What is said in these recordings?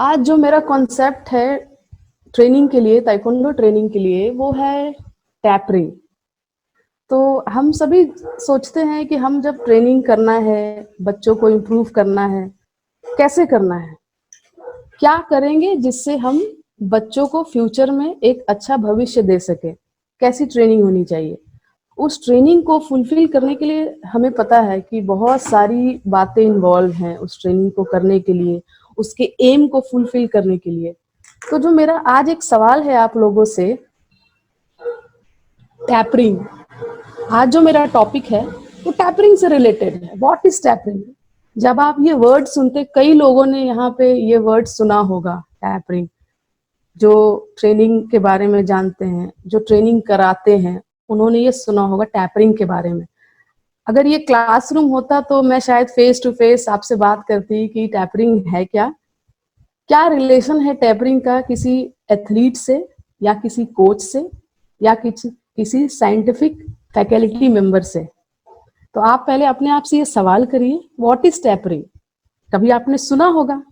आज जो मेरा कॉन्सेप्ट है ट्रेनिंग के लिए, ताइक्वांडो ट्रेनिंग के लिए, वो है टैपरिंग। तो हम सभी सोचते हैं कि हम जब ट्रेनिंग करना है, बच्चों को इम्प्रूव करना है, कैसे करना है, क्या करेंगे जिससे हम बच्चों को फ्यूचर में एक अच्छा भविष्य दे सके, कैसी ट्रेनिंग होनी चाहिए। उस ट्रेनिंग को फुलफिल करने के लिए हमें पता है कि बहुत सारी बातें इन्वॉल्व हैं उस ट्रेनिंग को करने के लिए, उसके एम को फुलफिल करने के लिए। तो जो मेरा आज एक सवाल है आप लोगों से, टैपरिंग, आज जो मेरा टॉपिक है वो टैपरिंग से रिलेटेड है। What is tapering? जब आप ये वर्ड सुनते, कई लोगों ने यहाँ पे ये वर्ड सुना होगा टैपरिंग, जो ट्रेनिंग के बारे में जानते हैं, जो ट्रेनिंग कराते हैं, उन्होंने ये सुना होगा टैपरिंग के बारे में। अगर ये क्लासरूम होता तो मैं शायद फेस टू फेस आपसे बात करती कि टैपरिंग है क्या, क्या रिलेशन है टैपरिंग का किसी एथलीट से, या किसी कोच से, या किसी साइंटिफिक फैकल्टी मेंबर से। तो आप पहले अपने आप से ये सवाल करिए, व्हाट इज टैपरिंग? कभी आपने सुना होगा,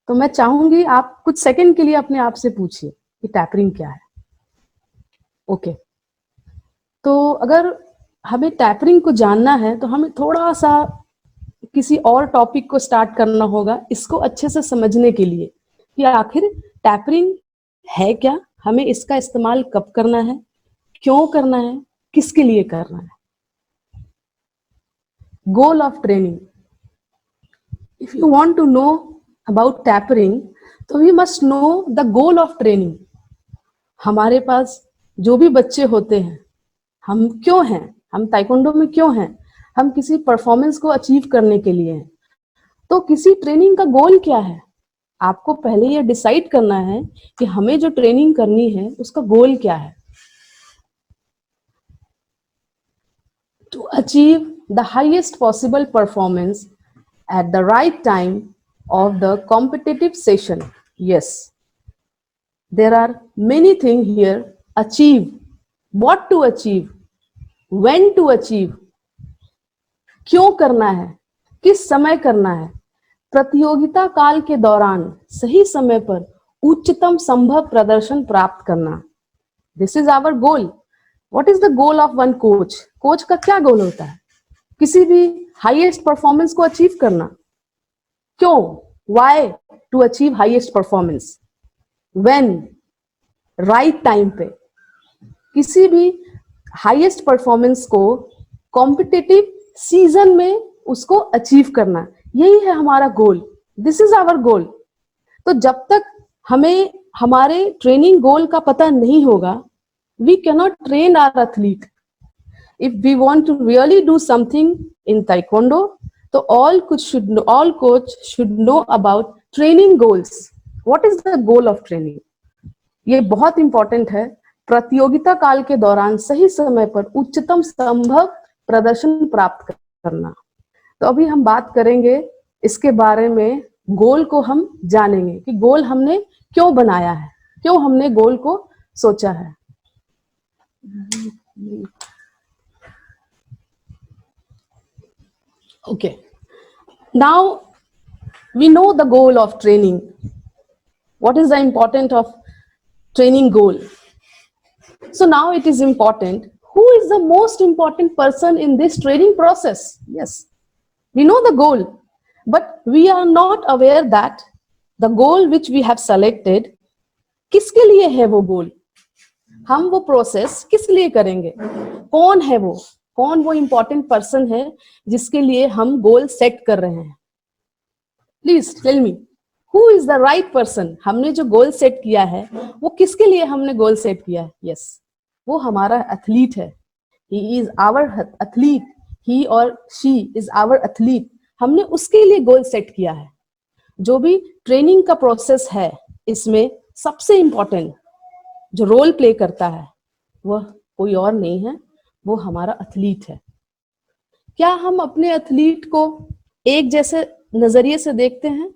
तो मैं चाहूंगी आप कुछ सेकंड के लिए अपने आप से पूछिए कि टैपरिंग क्या है। ओके, तो अगर हमें टैपरिंग को जानना है तो हमें थोड़ा सा किसी और टॉपिक को स्टार्ट करना होगा, इसको अच्छे से समझने के लिए कि आखिर टैपरिंग है क्या, हमें इसका इस्तेमाल कब करना है, क्यों करना है, किसके लिए करना है। Goal of training, if you want to know about tapering, तो we must know the goal of training. हमारे पास जो भी बच्चे होते हैं, हम क्यों हैं, हम ताइक्वांडो में क्यों हैं, हम किसी परफॉर्मेंस को अचीव करने के लिए हैं। तो किसी ट्रेनिंग का गोल क्या है, आपको पहले ये डिसाइड करना है कि हमें जो ट्रेनिंग करनी है उसका गोल क्या है। To achieve the highest possible performance at the right time of the competitive session. Yes, there are many things here. Achieve, what to achieve, when to achieve, क्यों करना है, किस समय करना है, प्रतियोगिता काल के दौरान सही समय पर उच्चतम संभव प्रदर्शन प्राप्त करना। This is our goal. What is the goal of one coach? Coach का क्या गोल होता है? किसी भी हाईएस्ट परफॉर्मेंस को अचीव करना। क्यों? Why? To achieve highest performance. When? Right time पे। किसी भी हाईएस्ट परफॉर्मेंस को कॉम्पिटिटिव सीजन में उसको अचीव करना, यही है हमारा goal. This is our goal. तो जब तक हमें हमारे ट्रेनिंग गोल का पता नहीं होगा, we cannot train our athlete. If we want to really do something in taekwondo, so all coach should know about training goals. What is the goal of training? ये बहुत इंपॉर्टेंट है। प्रतियोगिता काल के दौरान सही समय पर उच्चतम संभव प्रदर्शन प्राप्त करना। तो अभी हम बात करेंगे इसके बारे में, गोल को हम जानेंगे कि गोल हमने क्यों बनाया है, क्यों हमने गोल को सोचा है। Okay, now we know the goal of training. What is the importance of training goal? So now it is important, who is the most important person in this training process? Yes, we know the goal, but we are not aware that the goal which we have selected, किसके लिए है वो गोल, हम वो process किस लिए करेंगे, कौन है वो, कौन वो इंपॉर्टेंट पर्सन है जिसके लिए हम गोल सेट कर रहे हैं। Please tell me, who is the right person? हमने जो गोल सेट किया है वो किसके लिए हमने गोल सेट किया है? यस, वो हमारा एथलीट है। ही इज आवर एथलीट, ही और शी इज आवर एथलीट। हमने उसके लिए गोल सेट किया है। जो भी ट्रेनिंग का प्रोसेस है, इसमें सबसे इंपॉर्टेंट जो रोल प्ले करता है वह कोई और नहीं है, वो हमारा एथलीट है। क्या हम अपने एथलीट को एक जैसे नजरिए से देखते हैं?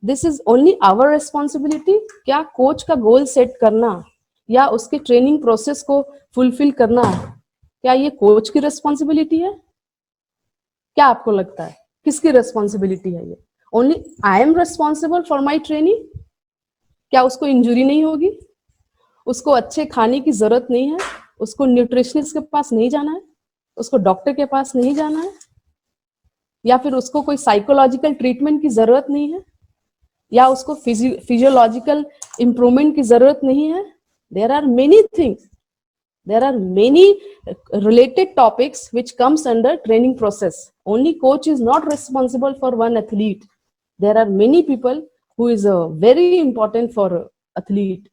This is only our responsibility. क्या कोच का गोल सेट करना या उसके ट्रेनिंग प्रोसेस को फुलफिल करना, क्या ये कोच की रिस्पॉन्सिबिलिटी है? क्या आपको लगता है किसकी रिस्पॉन्सिबिलिटी है ये? Only I am responsible for my training? क्या उसको इंजुरी नहीं होगी? उसको अच्छे खाने की जरूरत नहीं है? उसको न्यूट्रिशनिस्ट के पास नहीं जाना है? उसको डॉक्टर के पास नहीं जाना है? या फिर उसको कोई साइकोलॉजिकल ट्रीटमेंट की जरूरत नहीं है? या उसको फिजियोलॉजिकल इम्प्रूवमेंट की जरूरत नहीं है? There are many things, there are many related topics which comes under training process. Only coach is not responsible for one athlete. There are many people who is very important for athlete.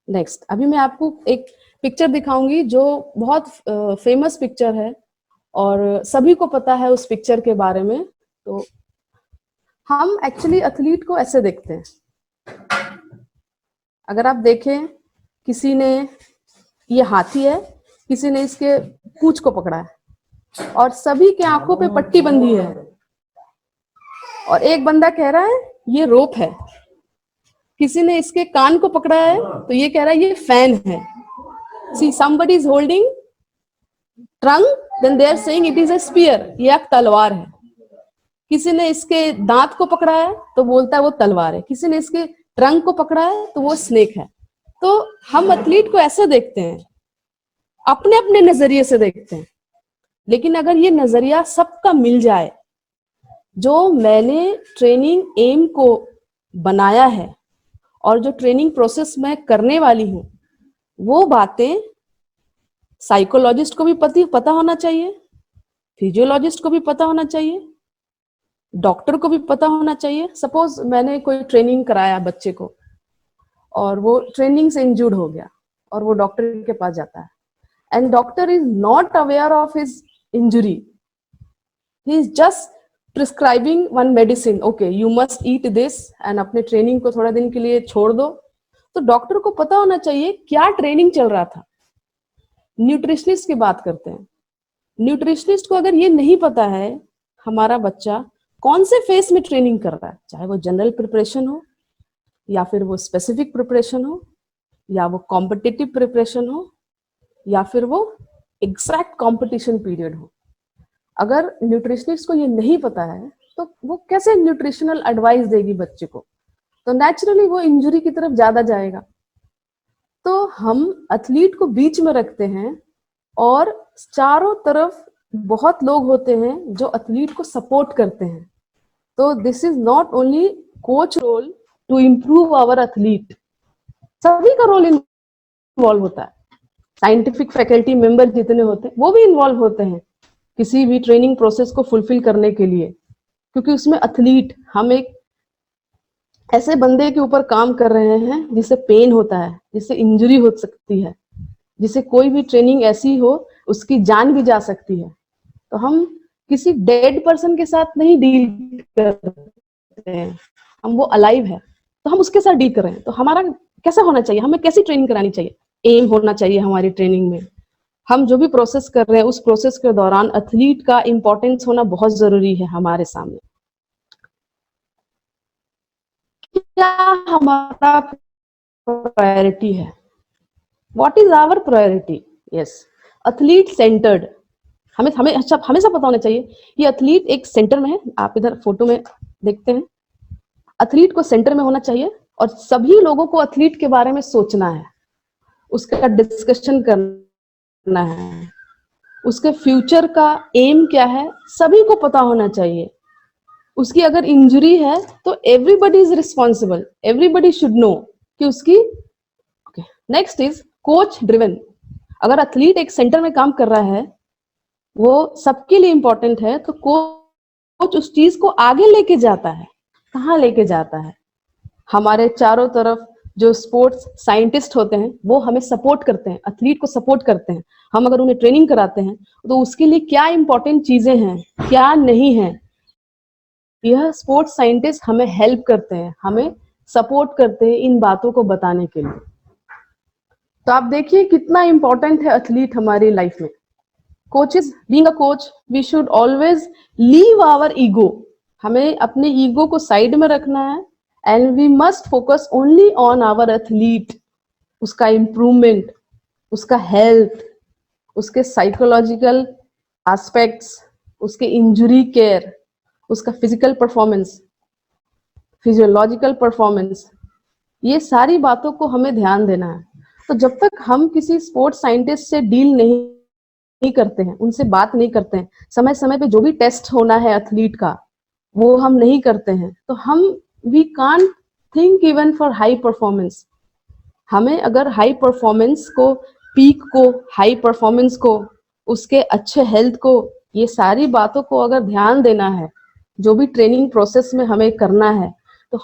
Next, अभी मैं आपको एक picture दिखाऊंगी जो बहुत famous picture है और सभी को पता है उस पिक्चर के बारे में। तो हम एक्चुअली एथलीट को ऐसे देखते हैं। अगर आप देखें, किसी ने, ये हाथी है, किसी ने इसके पूंछ को पकड़ा है और सभी के आंखों पे पट्टी बंधी है और एक बंदा कह रहा है ये रोप है। किसी ने इसके कान को पकड़ा है तो ये कह रहा है ये फैन है। सी somebody is holding trunk, then they are saying it is a spear, ये एक तलवार है। किसी ने इसके दांत को पकड़ा है तो बोलता है वो तलवार है। किसी ने इसके ट्रंक को पकड़ा है तो वो स्नेक है। तो हम एथलीट को ऐसे देखते हैं, अपने अपने नजरिए से देखते हैं। लेकिन अगर ये नजरिया सबका मिल जाए, जो मैंने ट्रेनिंग एम को बनाया है और जो ट्रेनिंग प्रोसेस में करने वाली हूं, वो बातें साइकोलॉजिस्ट को भी पता होना चाहिए, फिजियोलॉजिस्ट को भी पता होना चाहिए, डॉक्टर को भी पता होना चाहिए। सपोज मैंने कोई ट्रेनिंग कराया बच्चे को और वो ट्रेनिंग से इंजर्ड हो गया और वो डॉक्टर के पास जाता है and doctor is not aware of his injury. He is just prescribing one medicine. Okay, you must eat this and अपने ट्रेनिंग को थोड़ा दिन के लिए छोड़ दो। तो डॉक्टर को पता होना चाहिए क्या ट्रेनिंग चल रहा था। न्यूट्रिशनिस्ट की बात करते हैं। न्यूट्रिशनिस्ट को अगर ये नहीं पता है हमारा बच्चा कौन से फेस में ट्रेनिंग कर रहा है, चाहे वो जनरल प्रिपरेशन हो या फिर वो स्पेसिफिक प्रिपरेशन हो या वो कॉम्पिटिटिव प्रिपरेशन हो या फिर वो एग्जैक्ट कंपटीशन पीरियड हो, अगर न्यूट्रिशनिस्ट को ये नहीं पता है तो वो कैसे न्यूट्रिशनल एडवाइस देगी बच्चे को? तो नेचुरली वो इंजरी की तरफ ज्यादा जाएगा। तो हम एथलीट को बीच में रखते हैं और चारों तरफ बहुत लोग होते हैं जो एथलीट को सपोर्ट करते हैं। तो this is not only coach role to improve our athlete, सभी का रोल इन्वॉल्व होता है। साइंटिफिक फैकल्टी मेंबर जितने होते हैं वो भी इन्वॉल्व होते हैं किसी भी ट्रेनिंग प्रोसेस को फुलफिल करने के लिए, क्योंकि उसमें एथलीट, हम एक ऐसे बंदे के ऊपर काम कर रहे हैं जिसे पेन होता है, जिसे इंजरी हो सकती है, जिसे कोई भी ट्रेनिंग ऐसी हो उसकी जान भी जा सकती है। तो हम किसी डेड पर्सन के साथ नहीं डील करते हैं, हम वो अलाइव है तो हम उसके साथ डील कर रहे हैं। तो हमारा कैसा होना चाहिए, हमें कैसी ट्रेनिंग करानी चाहिए? एम होना चाहिए हमारी ट्रेनिंग में। हम जो भी प्रोसेस कर रहे हैं उस प्रोसेस के दौरान एथलीट का इंपॉर्टेंस होना बहुत जरूरी है हमारे सामने। क्या हमारा प्रायोरिटी है? What is our priority? Yes, athlete centred. हमें हमें हमेशा पता होना चाहिए ये एथलीट एक सेंटर में है। आप इधर फोटो में देखते हैं, एथलीट को सेंटर में होना चाहिए और सभी लोगों को एथलीट के बारे में सोचना है, उसका डिस्कशन करना है, उसके फ्यूचर का एम क्या है सभी को पता होना चाहिए। उसकी अगर इंजरी है तो everybody is responsible, everybody should know कि उसकी। Next is coach driven. अगर एथलीट एक सेंटर में काम कर रहा है, वो सबके लिए इंपॉर्टेंट है, तो कोच उस चीज को आगे लेके जाता है। कहाँ लेके जाता है? हमारे चारों तरफ जो स्पोर्ट्स साइंटिस्ट होते हैं वो हमें सपोर्ट करते हैं, एथलीट को सपोर्ट करते हैं। हम अगर उन्हें ट्रेनिंग कराते हैं तो उसके लिए क्या इंपॉर्टेंट चीजें हैं, क्या नहीं है, यह स्पोर्ट्स साइंटिस्ट हमें हेल्प करते हैं, हमें सपोर्ट करते हैं इन बातों को बताने के लिए। तो आप देखिए कितना इंपॉर्टेंट है एथलीट हमारी लाइफ में। Coaches, being a coach we should always leave our ego. हमें अपने ईगो को साइड में रखना है and we must focus only on our athlete, उसका इम्प्रूवमेंट, उसका हेल्थ, उसके साइकोलॉजिकल एस्पेक्ट्स, उसके इंजरी केयर, उसका फिजिकल परफॉर्मेंस, फिजियोलॉजिकल परफॉर्मेंस, ये सारी बातों को हमें ध्यान देना है। तो जब तक हम किसी स्पोर्ट्स साइंटिस्ट से डील नहीं करते हैं, उनसे बात नहीं करते हैं, समय समय पे जो भी टेस्ट होना है एथलीट का वो हम नहीं करते हैं, तो हम we can't think even for high performance. हमें अगर हाई परफॉर्मेंस को, पीक को, हाई परफॉर्मेंस को, उसके अच्छे हेल्थ को, ये सारी बातों को अगर ध्यान देना है, जो भी ट्रेनिंग प्रोसेस में हमें करना है, तो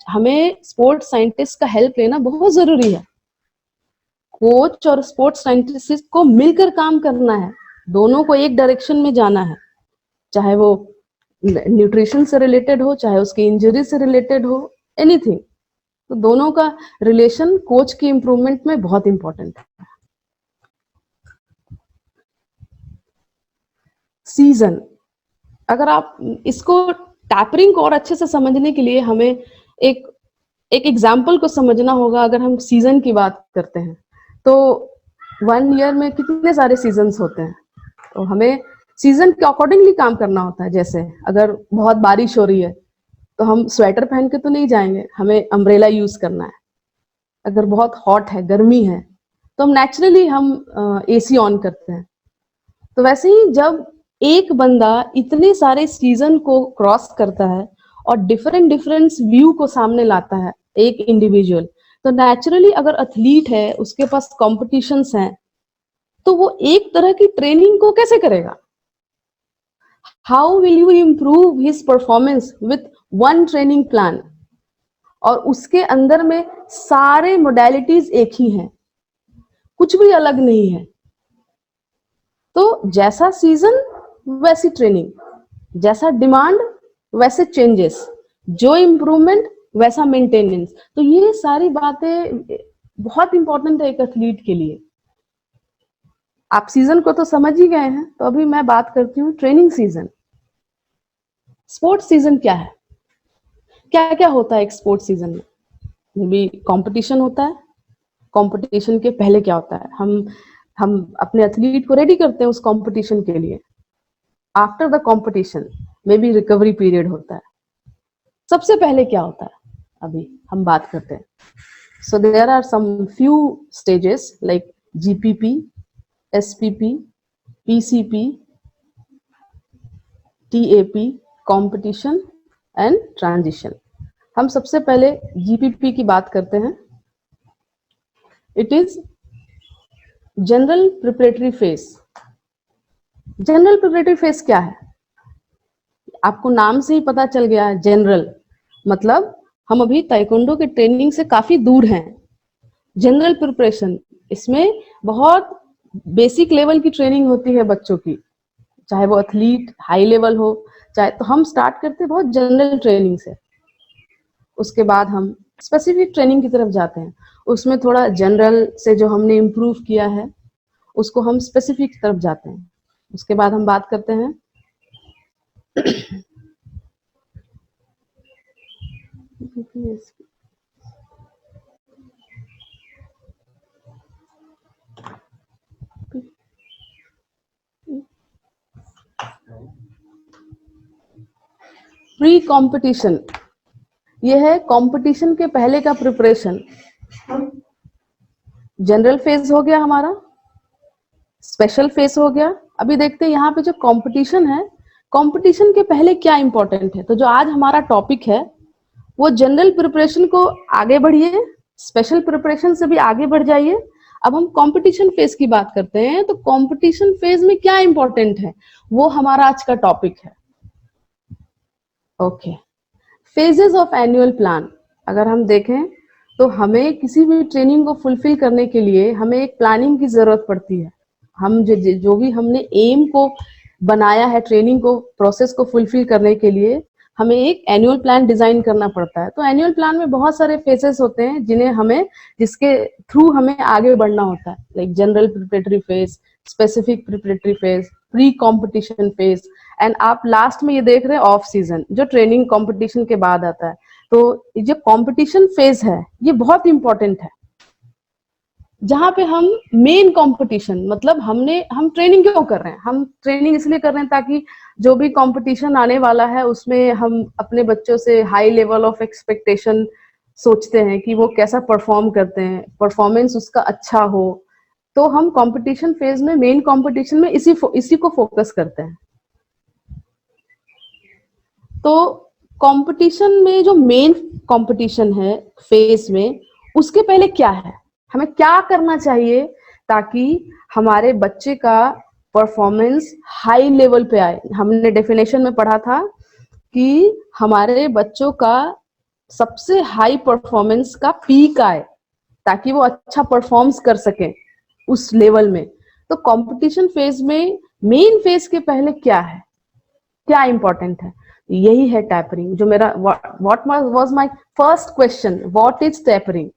हमें स्पोर्ट्स साइंटिस्ट का हेल्प लेना बहुत जरूरी है। कोच और स्पोर्ट्स साइंटिस्ट को मिलकर काम करना है, दोनों को एक डायरेक्शन में जाना है, चाहे वो न्यूट्रिशन से रिलेटेड हो, चाहे उसकी इंजरी से रिलेटेड हो, एनीथिंग। तो दोनों का रिलेशन कोच की इम्प्रूवमेंट में बहुत इंपॉर्टेंट है। सीजन, अगर आप इसको टैपरिंग को और अच्छे से समझने के लिए हमें एक एग्जाम्पल को समझना होगा। अगर हम सीजन की बात करते हैं तो 1 ईयर में कितने सारे सीजन्स होते हैं, तो हमें सीजन के अकॉर्डिंगली काम करना होता है। जैसे अगर बहुत बारिश हो रही है तो हम स्वेटर पहन के तो नहीं जाएंगे, हमें अम्ब्रेला यूज करना है। अगर बहुत हॉट है, गर्मी है, तो हम नेचुरली हम एसी ऑन करते हैं। तो वैसे ही जब एक बंदा इतने सारे सीजन को क्रॉस करता है और डिफरेंट डिफरेंट व्यू को सामने लाता है एक इंडिविजुअल, तो नेचुरली अगर एथलीट है, उसके पास कॉम्पिटिशन्स हैं, तो वो एक तरह की ट्रेनिंग को कैसे करेगा? How will you improve his performance with one training plan? और उसके अंदर में सारे मोडेलिटीज एक ही हैं, कुछ भी अलग नहीं है। तो जैसा सीजन वैसी ट्रेनिंग, जैसा डिमांड वैसे चेंजेस, जो इम्प्रूवमेंट वैसा मेंटेनेंस। तो ये सारी बातें बहुत इंपॉर्टेंट है एक एथलीट के लिए। आप सीजन को तो समझ ही गए हैं, तो अभी मैं बात करती हूँ ट्रेनिंग सीजन। स्पोर्ट्स सीजन क्या है, क्या क्या होता है एक स्पोर्ट्स सीजन में? भी कंपटीशन होता है। कंपटीशन के पहले क्या होता है, हम अपने एथलीट को रेडी करते हैं उस कंपटीशन के लिए। आफ्टर द कंपटीशन में भी रिकवरी पीरियड होता है। सबसे पहले क्या होता है, अभी हम बात करते हैं। So there are some few stages like GPP, SPP, PCP, TAP, competition and transition. हम सबसे पहले जीपीपी की बात करते हैं। It is general preparatory phase. General preparatory phase क्या है? आपको नाम से ही पता चल गया है, जनरल मतलब हम अभी ताइक्वांडो के ट्रेनिंग से काफी दूर हैं। जनरल प्रिपरेशन, इसमें बहुत बेसिक लेवल की ट्रेनिंग होती है बच्चों की, चाहे वो एथलीट हाई लेवल हो, चाहे, तो हम स्टार्ट करते हैं बहुत जनरल ट्रेनिंग से। उसके बाद हम स्पेसिफिक ट्रेनिंग की तरफ जाते हैं, उसमें थोड़ा जनरल से जो हमने इम्प्रूव किया है उसको हम स्पेसिफिक की तरफ जाते हैं। उसके बाद हम बात करते हैं प्री कंपटीशन। यह है कंपटीशन के पहले का प्रिपरेशन। जनरल फेज हो गया हमारा, स्पेशल फेज हो गया। अभी देखते हैं यहाँ पे जो कंपटीशन है, कंपटीशन के पहले क्या इंपॉर्टेंट है। तो जो आज हमारा टॉपिक है वो जनरल प्रिपरेशन को आगे बढ़िए, स्पेशल प्रिपरेशन से भी आगे बढ़ जाइए। अब हम कंपटीशन फेज की बात करते हैं। तो कंपटीशन फेज में क्या इंपॉर्टेंट है, वो हमारा आज का टॉपिक है। Okay, phases of annual plan. अगर हम देखें तो हमें किसी भी ट्रेनिंग को फुलफिल करने के लिए हमें एक प्लानिंग की जरूरत पड़ती है। हम जो भी हमने एम को बनाया है ट्रेनिंग को, प्रोसेस को फुलफिल करने के लिए, हमें एक एनुअल प्लान डिजाइन करना पड़ता है। तो एनुअल प्लान में बहुत सारे फेजेस होते हैं जिसके थ्रू हमें आगे बढ़ना होता है, like general preparatory phase, specific preparatory phase, pre competition phase, and आप लास्ट में ये देख रहे हैं ऑफ सीजन, जो ट्रेनिंग कॉम्पिटिशन के बाद आता है। तो जो कॉम्पिटिशन फेज है ये बहुत इंपॉर्टेंट है, जहां पे हम मेन कंपटीशन, मतलब हम ट्रेनिंग क्यों कर रहे हैं? हम ट्रेनिंग इसलिए कर रहे हैं ताकि जो भी कंपटीशन आने वाला है उसमें हम अपने बच्चों से हाई लेवल ऑफ एक्सपेक्टेशन सोचते हैं कि वो कैसा परफॉर्म करते हैं, परफॉर्मेंस उसका अच्छा हो, तो हम कंपटीशन फेज में, मेन कंपटीशन में इसी को फोकस करते हैं। तो कंपटीशन में जो मेन कंपटीशन है फेज में, उसके पहले क्या है, हमें क्या करना चाहिए ताकि हमारे बच्चे का परफॉर्मेंस हाई लेवल पे आए। हमने डेफिनेशन में पढ़ा था कि हमारे बच्चों का सबसे हाई परफॉर्मेंस का पीक आए ताकि वो अच्छा परफॉर्म्स कर सके उस लेवल में। तो कंपटीशन फेज में मेन फेज के पहले क्या है, क्या इंपॉर्टेंट है, यही है टैपरिंग। जो मेरा what was my first question, what is tapering.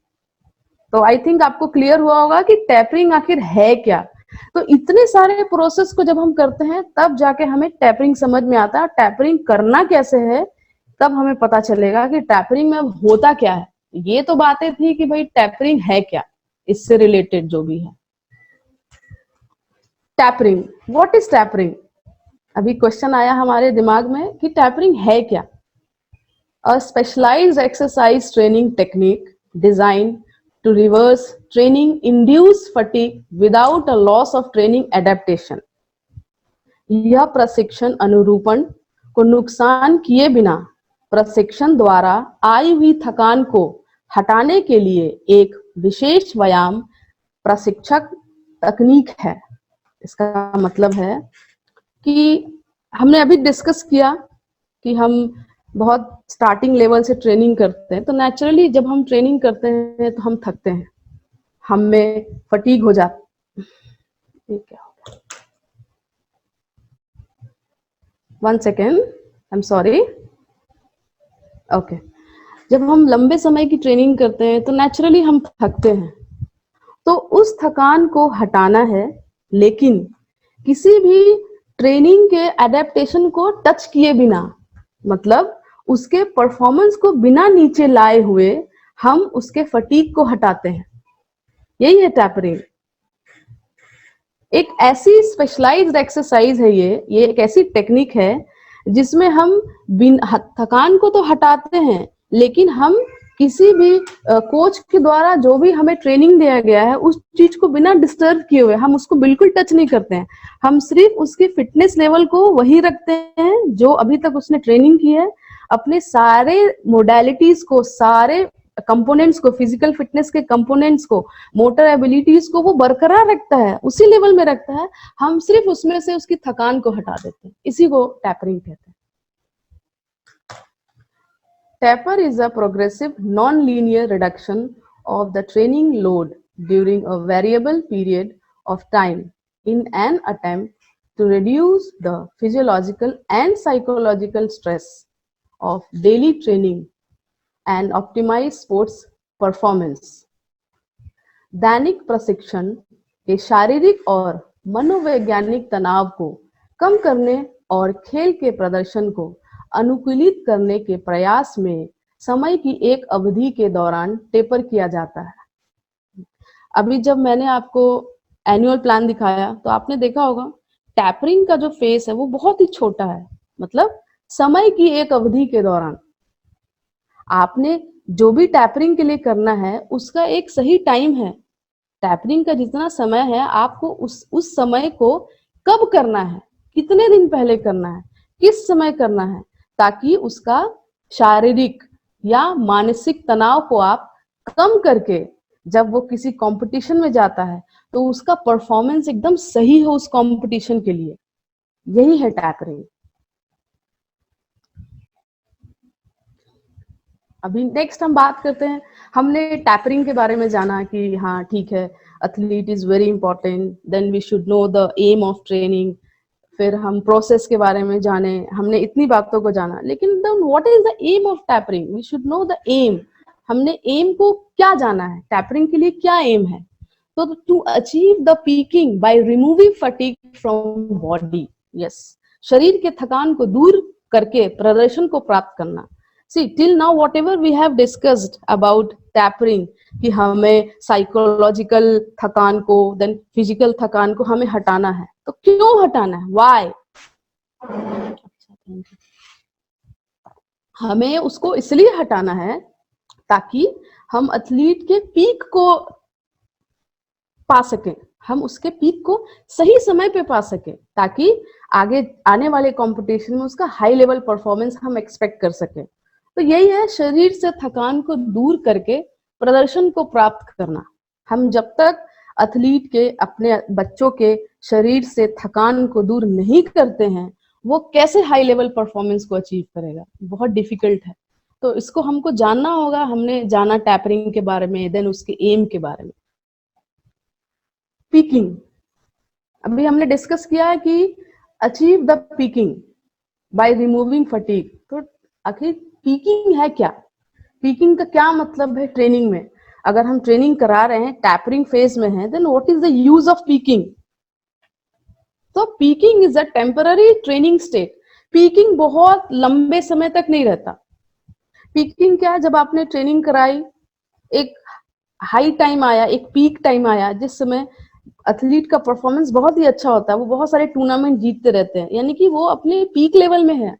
तो आई थिंक आपको क्लियर हुआ होगा कि टैपरिंग आखिर है क्या। तो इतने सारे प्रोसेस को जब हम करते हैं तब जाके हमें टैपरिंग समझ में आता है। टैपरिंग करना कैसे है तब हमें पता चलेगा कि टैपरिंग में होता क्या है। ये तो बातें थी कि भाई टैपरिंग है क्या, इससे रिलेटेड जो भी है। Tapering, what is tapering. अभी क्वेश्चन आया हमारे दिमाग में कि टैपरिंग है क्या। A specialized exercise training technique designed to reverse training induced fatigue without a loss of training adaptation. यह प्रशिक्षण अनुरूपण को नुकसान किए बिना प्रशिक्षण द्वारा आई हुई थकान को हटाने के लिए एक विशेष व्यायाम प्रशिक्षक तकनीक है। इसका मतलब है कि हमने अभी डिस्कस किया कि हम बहुत स्टार्टिंग लेवल से ट्रेनिंग करते हैं, तो नेचुरली जब हम ट्रेनिंग करते हैं तो हम थकते हैं, हम में फटीग हो जाता है। क्या हो गया, 1 second, I am sorry. Okay, जब हम लंबे समय की ट्रेनिंग करते हैं तो नेचुरली हम थकते हैं, तो उस थकान को हटाना है, लेकिन किसी भी ट्रेनिंग के एडेप्टेशन को टच किए बिना, मतलब उसके परफॉर्मेंस को बिना नीचे लाए हुए हम उसके फटीग को हटाते हैं। यही है टैपरिंग। एक ऐसी स्पेशलाइज्ड एक्सरसाइज है ये एक ऐसी टेक्निक है जिसमें हम थकान को तो हटाते हैं, लेकिन हम किसी भी कोच के द्वारा जो भी हमें ट्रेनिंग दिया गया है उस चीज को बिना डिस्टर्ब किए हुए हम उसको बिल्कुल टच नहीं करते हैं। हम सिर्फ उसकी फिटनेस लेवल को वही रखते हैं जो अभी तक उसने ट्रेनिंग की है। अपने सारे मोडालिटीज को, सारे कंपोनेंट्स को, फिजिकल फिटनेस के कंपोनेंट्स को, मोटर एबिलिटीज को वो बरकरार रखता है, उसी लेवल में रखता है। हम सिर्फ उसमें से उसकी थकान को हटा देते हैं, इसी को टैपरिंग कहते हैं। Taper is a progressive non-linear reduction of the training load during a variable period of time in an attempt to reduce the physiological and psychological stress of daily training and optimize sports performance. दैनिक प्रशिक्षण के शारीरिक और मनोवैज्ञानिक तनाव को कम करने और खेल के प्रदर्शन को अनुकूलित करने के प्रयास में समय की एक अवधि के दौरान टेपर किया जाता है। अभी जब मैंने आपको एनुअल प्लान दिखाया तो आपने देखा होगा टैपरिंग का जो फेस है वो बहुत ही छोटा है, मतलब समय की एक अवधि के दौरान आपने जो भी टैपरिंग के लिए करना है उसका एक सही टाइम है। टैपरिंग का जितना समय है आपको उस समय को कब करना है, कितने दिन पहले करना है, किस समय करना है, ताकि उसका शारीरिक या मानसिक तनाव को आप कम करके जब वो किसी कंपटीशन में जाता है तो उसका परफॉर्मेंस एकदम सही हो उस कंपटीशन के लिए। यही है टैपरिंग। अभी नेक्स्ट हम बात करते हैं, हमने टैपरिंग के बारे में जाना कि हाँ ठीक है, athlete is very important, then we should know the aim of training. फिर हम प्रोसेस के बारे में जाने, हमने इतनी बातों को जाना, लेकिन then what is the aim of tapering, we should know the aim. हमने एम को क्या जाना है, टैपरिंग के लिए क्या एम है। तो to achieve the peaking by removing fatigue from body, yes, शरीर के थकान को दूर करके प्रदर्शन को प्राप्त करना। See, till now whatever we have discussed about tapering कि हमें साइकोलॉजिकल थकान को, देन फिजिकल थकान को हमें हटाना है, तो क्यों हटाना है, व्हाई। हमें उसको इसलिए हटाना है ताकि हम एथलीट के पीक को पा सकें, हम उसके पीक को सही समय पे पा सकें, ताकि आगे आने वाले कंपटीशन में उसका हाई लेवल परफॉर्मेंस हम एक्सपेक्ट कर सकें। तो यही है शरीर से थकान को दूर करके प्रदर्शन को प्राप्त करना। हम जब तक एथलीट के, अपने बच्चों के शरीर से थकान को दूर नहीं करते हैं, वो कैसे हाई लेवल परफॉर्मेंस को अचीव करेगा? बहुत डिफिकल्ट है। तो इसको हमको जानना होगा। हमने जाना टैपरिंग के बारे में, देन उसके एम के बारे में। पीकिंग, अभी हमने डिस्कस किया है कि achieve the peaking by removing fatigue. तो आखिर पीकिंग है क्या? पीकिंग का क्या मतलब है ट्रेनिंग में? अगर हम ट्रेनिंग करा रहे हैं, टैपरिंग फेज में है, then what is the use of peaking? तो peaking is a temporary training state. Peaking बहुत लंबे समय तक नहीं रहता। पीकिंग क्या है? जब आपने ट्रेनिंग कराई, एक हाई टाइम आया, एक पीक टाइम आया, जिस समय एथलीट का परफॉर्मेंस बहुत ही अच्छा होता है, वो बहुत सारे टूर्नामेंट जीतते रहते हैं, यानी कि वो अपने पीक लेवल में है।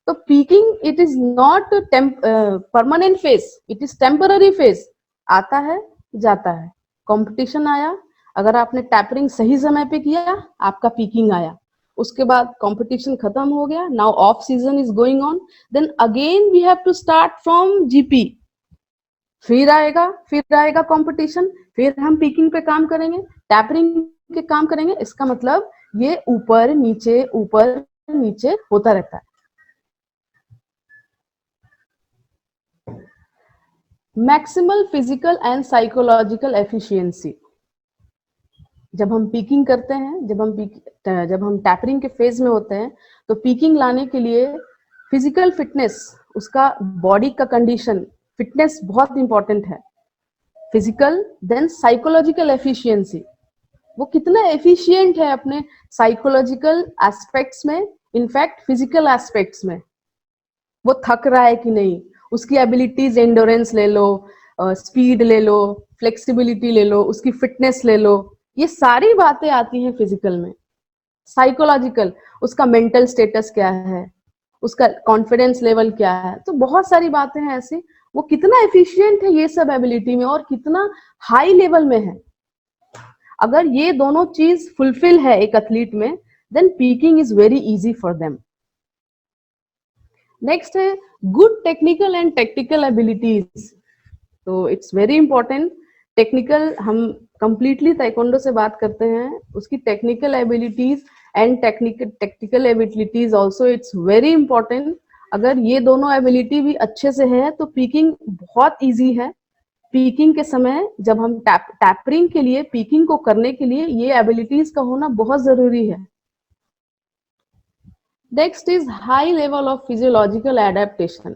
तो peeking it is not permanent phase, it is temporary phase. आता है, जाता है। कंपटीशन आया, अगर आपने टैपरिंग सही समय पे किया, आपका पीकिंग आया। उसके बाद कंपटीशन खत्म हो गया, now off season is going on, then again we have to start from GP. फिर आएगा कंपटीशन, फिर हम पीकिंग पे काम करेंगे, टैपरिंग के काम करेंगे। इसका मतलब ये ऊपर नीचे होता रहता है। Maximal physical and psychological efficiency. जब हम पीकिंग करते हैं, जब हम टैपरिंग के फेज में होते हैं, तो पीकिंग लाने के लिए फिजिकल फिटनेस, उसका बॉडी का कंडीशन, फिटनेस बहुत इंपॉर्टेंट है। फिजिकल, देन साइकोलॉजिकल एफिशिएंसी, वो कितना एफिशिएंट है अपने साइकोलॉजिकल एस्पेक्ट्स में, इनफैक्ट फिजिकल एस्पेक्ट्स में। वो थक रहा है कि नहीं, उसकी एबिलिटीज, एंडोरेंस ले लो, स्पीड ले लो, फ्लेक्सिबिलिटी ले लो, उसकी फिटनेस ले लो, ये सारी बातें आती हैं फिजिकल में। साइकोलॉजिकल, उसका मेंटल स्टेटस क्या है, उसका कॉन्फिडेंस लेवल क्या है। तो बहुत सारी बातें हैं ऐसी, वो कितना एफिशिएंट है ये सब एबिलिटी में, और कितना हाई लेवल में है। अगर ये दोनों चीज फुलफिल है एक एथलीट में, then peaking is very easy for them. Next है good technical and tactical abilities. तो इट्स वेरी इंपॉर्टेंट। टेक्निकल, हम कंप्लीटली ताइक्वांडो से बात करते हैं, उसकी technical abilities and technical abilities also it's very important. अगर ये दोनों एबिलिटी भी अच्छे से है, तो पीकिंग बहुत इजी है। पीकिंग के समय जब हम टैपरिंग के लिए, पीकिंग को करने के लिए ये एबिलिटीज का होना बहुत जरूरी है। Next is high level of physiological adaptation.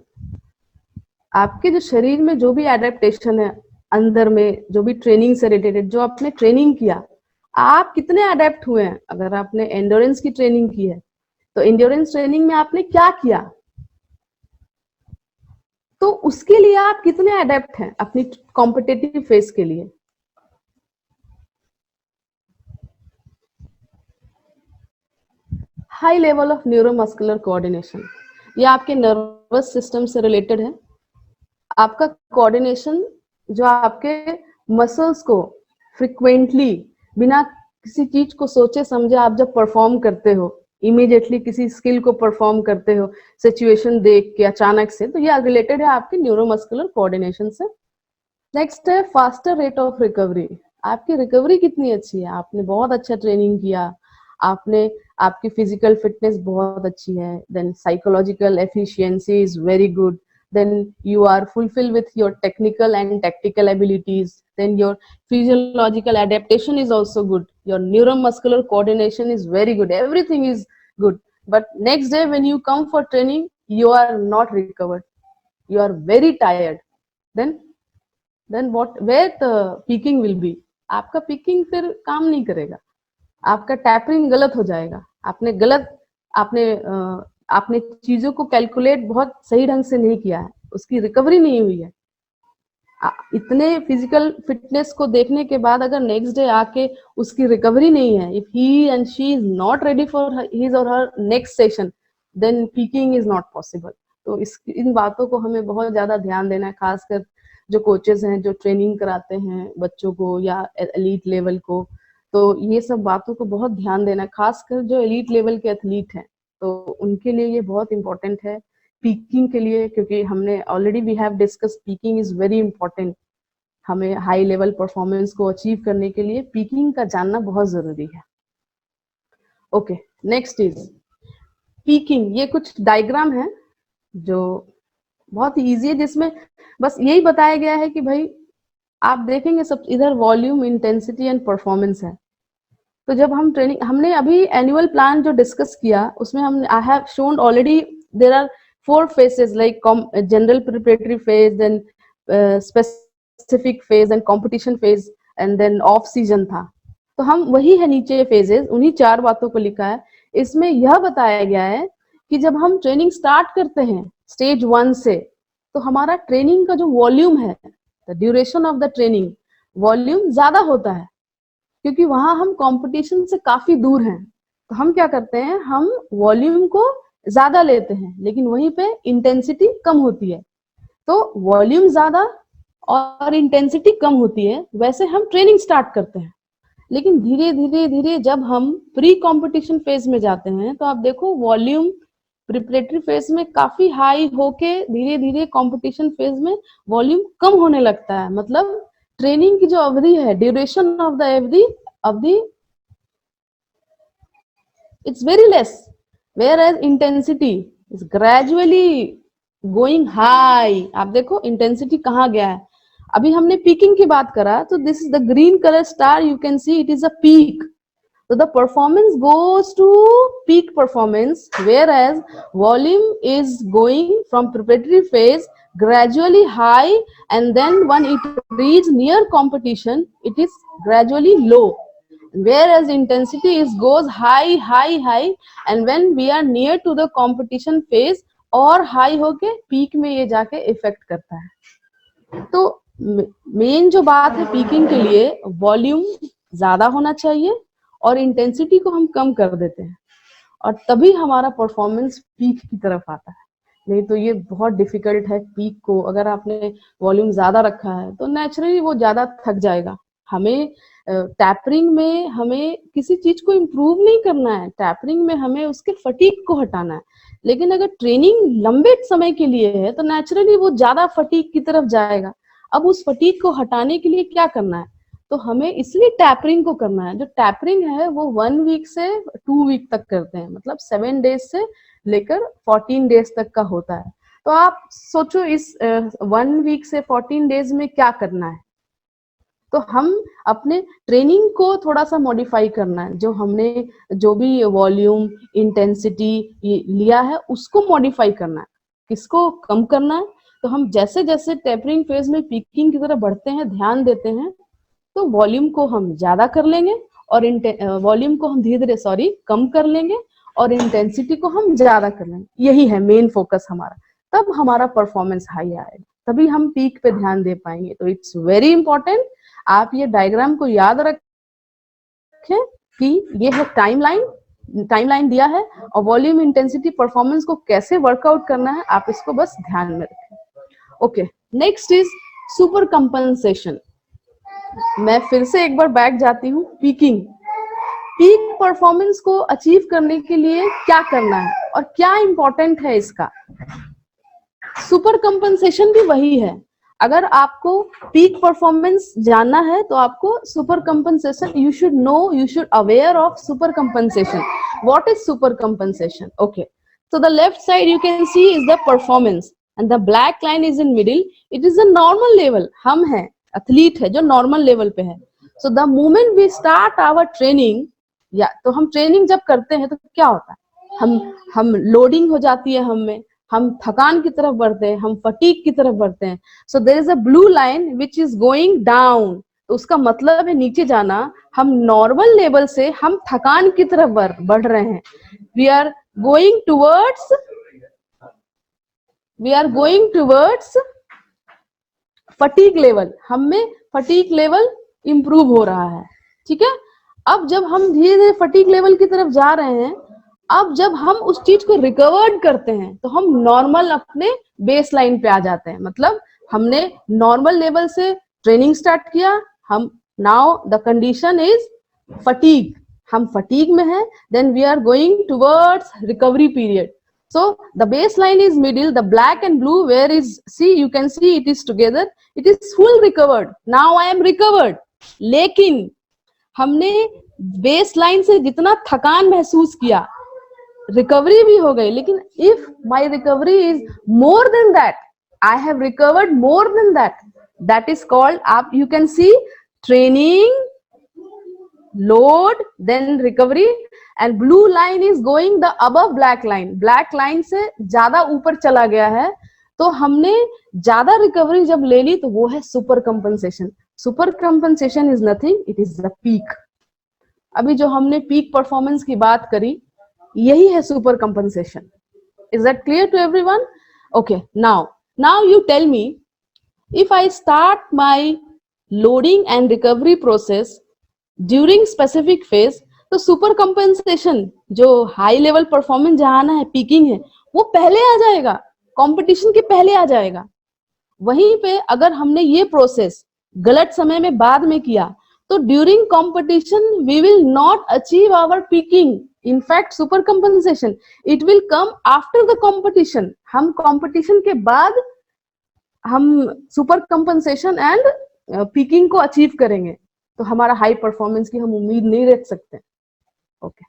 आपके जो शरीर में जो भी एडेप्टेशन है, अंदर में जो भी ट्रेनिंग से रिलेटेड, जो आपने ट्रेनिंग किया, आप कितने अडेप्ट हुए हैं? अगर आपने एंड्योरेंस की ट्रेनिंग की है, तो एंड्योरेंस ट्रेनिंग में आपने क्या किया, तो उसके लिए आप कितने अडेप्ट हैं अपनी कॉम्पिटिटिव फेज के लिए? High level of neuromuscular coordination, ये आपके नर्वस सिस्टम से रिलेटेड है। आपका कोऑर्डिनेशन, जो आपके मसल्स को फ्रिक्वेंटली, बिना किसी चीज को सोचे समझे, आप जब परफॉर्म करते हो, इमीडिएटली किसी स्किल को परफॉर्म करते हो, सिचुएशन देख के अचानक से, तो ये रिलेटेड है आपके न्यूरोमस्कुलर कोऑर्डिनेशन से। नेक्स्ट है फास्टर रेट ऑफ रिकवरी। आपकी रिकवरी कितनी अच्छी है, आपने बहुत अच्छा ट्रेनिंग किया, आपने, आपकी फिजिकल फिटनेस बहुत अच्छी है, then psychological efficiency is very good, then you are fulfilled with your technical and tactical abilities, then your physiological adaptation is also good, your neuromuscular coordination is very good, everything is good. But next day when you come for training, you are not recovered, you are very tired, then what, where the peaking will be? आपका peeking फिर काम नहीं करेगा, आपका tapering गलत हो जाएगा। आपने चीजों को कैलकुलेट बहुत सही ढंग से नहीं किया है, उसकी रिकवरी नहीं हुई है। इतने फिजिकल फिटनेस को देखने के बाद अगर नेक्स्ट डे आके उसकी रिकवरी नहीं है, if he and she is not ready for his और her next session, then peaking is not possible. तो इन बातों को हमें बहुत ज्यादा ध्यान देना है, खासकर जो कोचेस हैं जो ट्रेनिंग कराते हैं बच्चों को या एलीट लेवल को, तो ये सब बातों को बहुत ध्यान देना है, खासकर जो एलीट लेवल के एथलीट हैं तो उनके लिए ये बहुत इंपॉर्टेंट है। पीकिंग के लिए, क्योंकि हमने already we have discuss peaking is very important. हमें हाई लेवल परफॉर्मेंस को अचीव करने के लिए पीकिंग का जानना बहुत जरूरी है। Okay, next is peaking. ये कुछ डायग्राम है जो बहुत ही इजी है, जिसमें बस यही बताया गया है कि भाई आप देखेंगे सब इधर वॉल्यूम, इंटेंसिटी एंड परफॉर्मेंस है। तो जब हम ट्रेनिंग, हमने अभी एनुअल प्लान जो डिस्कस किया उसमें हम I have shown already there are 4 phases like general preparatory phase, then specific phase and competition phase and then off season था। तो हम वही है नीचे फेजेस, उन्हीं 4 बातों को लिखा है। इसमें यह बताया गया है कि जब हम ट्रेनिंग स्टार्ट करते हैं स्टेज 1 से, तो हमारा ट्रेनिंग का जो वॉल्यूम है, the duration of the training volume ज्यादा होता है, क्योंकि वहां हम कंपटीशन से काफी दूर हैं। तो हम क्या करते हैं, हम वॉल्यूम को ज्यादा लेते हैं लेकिन वहीं पे इंटेंसिटी कम होती है। तो वॉल्यूम ज्यादा और इंटेंसिटी कम होती है, वैसे हम ट्रेनिंग स्टार्ट करते हैं। लेकिन धीरे धीरे धीरे जब हम प्री कंपटीशन फेज में जाते हैं तो आप देखो वॉल्यूम प्रिपरेटरी फेज में काफी हाई होके धीरे धीरे कंपटीशन फेज में वॉल्यूम कम होने लगता है। मतलब ट्रेनिंग की जो अवधि है, ड्यूरेशन ऑफ द अवधि it's very less, whereas intensity is gradually going high. आप देखो इंटेंसिटी कहाँ गया है। अभी हमने पीकिंग की बात करा, तो this is the green colour star, you can see it is a peak. So the performance goes to peak performance, whereas volume is going from preparatory phase gradually high, and then when it reaches near competition, it is gradually low. Whereas intensity is goes high, high, high, and when we are near to the competition phase और high होके peak में ये जाके effect करता है। तो main जो बात है पीकिंग के लिए, वॉल्यूम ज्यादा होना चाहिए और इंटेंसिटी को हम कम कर देते हैं, और तभी हमारा परफॉर्मेंस पीक की तरफ आता है। नहीं तो ये बहुत डिफिकल्ट है पीक को, अगर आपने वॉल्यूम ज्यादा रखा है तो नेचुरली वो ज्यादा थक जाएगा। हमें टैपरिंग में हमें किसी चीज को इम्प्रूव नहीं करना है, टैपरिंग में हमें उसके फटीक को हटाना है। लेकिन अगर ट्रेनिंग लंबे समय के लिए है तो नेचुरली वो ज्यादा फटीक की तरफ जाएगा। अब उस फटीक को हटाने के लिए क्या करना है, तो हमें इसलिए टैपरिंग को करना है। जो टैपरिंग है वो 1 वीक से 2 वीक तक करते हैं, मतलब 7 डेज से लेकर 14 डेज तक का होता है। तो आप सोचो इस 1 वीक से 14 डेज में क्या करना है। तो हम अपने ट्रेनिंग को थोड़ा सा मॉडिफाई करना है, जो हमने जो भी वॉल्यूम इंटेंसिटी लिया है उसको मॉडिफाई करना है, किसको कम करना है। तो हम जैसे जैसे टेपरिंग फेज में पीकिंग की तरफ बढ़ते हैं, ध्यान देते हैं, तो वॉल्यूम को हम ज्यादा कर लेंगे और वॉल्यूम को हम धीरे धीरे कम कर लेंगे और इंटेंसिटी को हम ज्यादा कर लेंगे। यही है मेन फोकस हमारा, तब हमारा परफॉर्मेंस हाई आएगा, तभी हम पीक पे ध्यान दे पाएंगे। तो इट्स वेरी इंपॉर्टेंट, आप ये डायग्राम को याद रखें कि ये है टाइमलाइन दिया है और वॉल्यूम इंटेंसिटी परफॉर्मेंस को कैसे वर्कआउट करना है, आप इसको बस ध्यान में रखें। Okay, next is super compensation. मैं फिर से एक बार बैक जाती हूँ। पीकिंग, पीक परफॉर्मेंस को अचीव करने के लिए क्या करना है और क्या इंपॉर्टेंट है इसका। सुपर कंपनसेशन भी वही है। अगर आपको पीक परफॉर्मेंस जानना है तो आपको super compensation, you should know, you should aware of super compensation. What is super compensation? Okay, so the left side you can see is the performance and the black line is in middle, it is a normal level। हम हैं athlete है जो normal level पे है। So the moment we start our training, या तो हम training जब करते हैं तो क्या होता है, हम लोडिंग हो जाती है हम थकान की तरफ बढ़ते हैं, हम फटीग की तरफ बढ़ते हैं। So there is a blue line which is going down, तो उसका मतलब है नीचे जाना। हम नॉर्मल लेवल से हम थकान की तरफ बढ़ रहे हैं। We are going towards fatigue level, हम में फटीग लेवल इंप्रूव हो रहा है। ठीक है, अब जब हम धीरे धीरे फटीग लेवल की तरफ जा रहे हैं अब जब हम उस चीज को रिकवर्ड करते हैं तो हम नॉर्मल अपने बेस लाइन पे आ जाते हैं, मतलब हमने नॉर्मल लेवल से ट्रेनिंग स्टार्ट किया, हम now the condition is fatigue, हम फटीग में हैं, then we are going towards recovery period. So the baseline is middle, the black and blue where is, see you can see it is together, it is full recovered, now I am recovered. लेकिन हमने base line से जितना थकान महसूस किया, recovery भी हो गई, लेकिन if my recovery is more than that, I have recovered more than that, that is called, आप you can see training, load, then recovery, and blue line is going the above black line, black line से ज्यादा ऊपर चला गया है, तो हमने ज्यादा रिकवरी जब ले ली तो वो है super compensation. Super compensation is nothing, it is the peak. अभी जो हमने पीक परफॉर्मेंस की बात करी, यही है super compensation. Is that clear to everyone? Okay, now you tell me, if I start my loading and recovery process during specific phase, तो super compensation जो हाई लेवल परफॉर्मेंस जहां आना है, पीकिंग है, वो पहले आ जाएगा, कंपटीशन के पहले आ जाएगा. वहीं पे अगर हमने ये प्रोसेस गलत समय में बाद में किया तो during competition we will not achieve our peaking. In fact super compensation it will come after the competition. हम कंपटीशन के बाद हम सुपर कंपनसेशन एंड पीकिंग को अचीव करेंगे, तो हमारा हाई परफॉर्मेंस की हम उम्मीद नहीं रख सकते. Okay,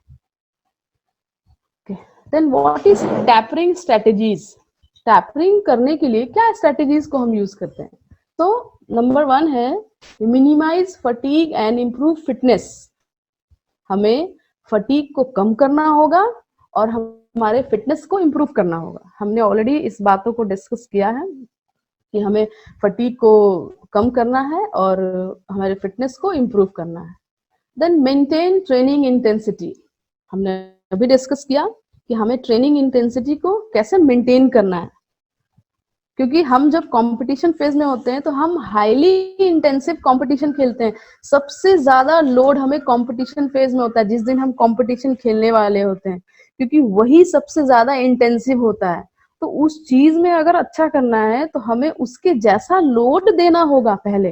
then what is tapering strategies? Tapering करने के लिए क्या स्ट्रेटेजीज को हम यूज करते हैं? तो नंबर 1 है minimise fatigue and improve fitness. हमें फटीग को कम करना होगा और हमारे फिटनेस को इम्प्रूव करना होगा. हमने ऑलरेडी इस बातों को डिस्कस किया है कि हमें फटीग को कम करना है और हमारे फिटनेस को इम्प्रूव करना है. Then maintain training intensity. हमने अभी डिस्कस किया कि हमें ट्रेनिंग इंटेंसिटी को कैसे मेंटेन करना है, क्योंकि हम जब कंपटीशन फेज में होते हैं तो हम हाईली इंटेंसिव कंपटीशन खेलते हैं. सबसे ज्यादा लोड हमें कंपटीशन फेज में होता है, जिस दिन हम कंपटीशन खेलने वाले होते हैं, क्योंकि वही सबसे ज्यादा इंटेंसिव होता है. तो उस चीज में अगर अच्छा करना है तो हमें उसके जैसा लोड देना होगा पहले,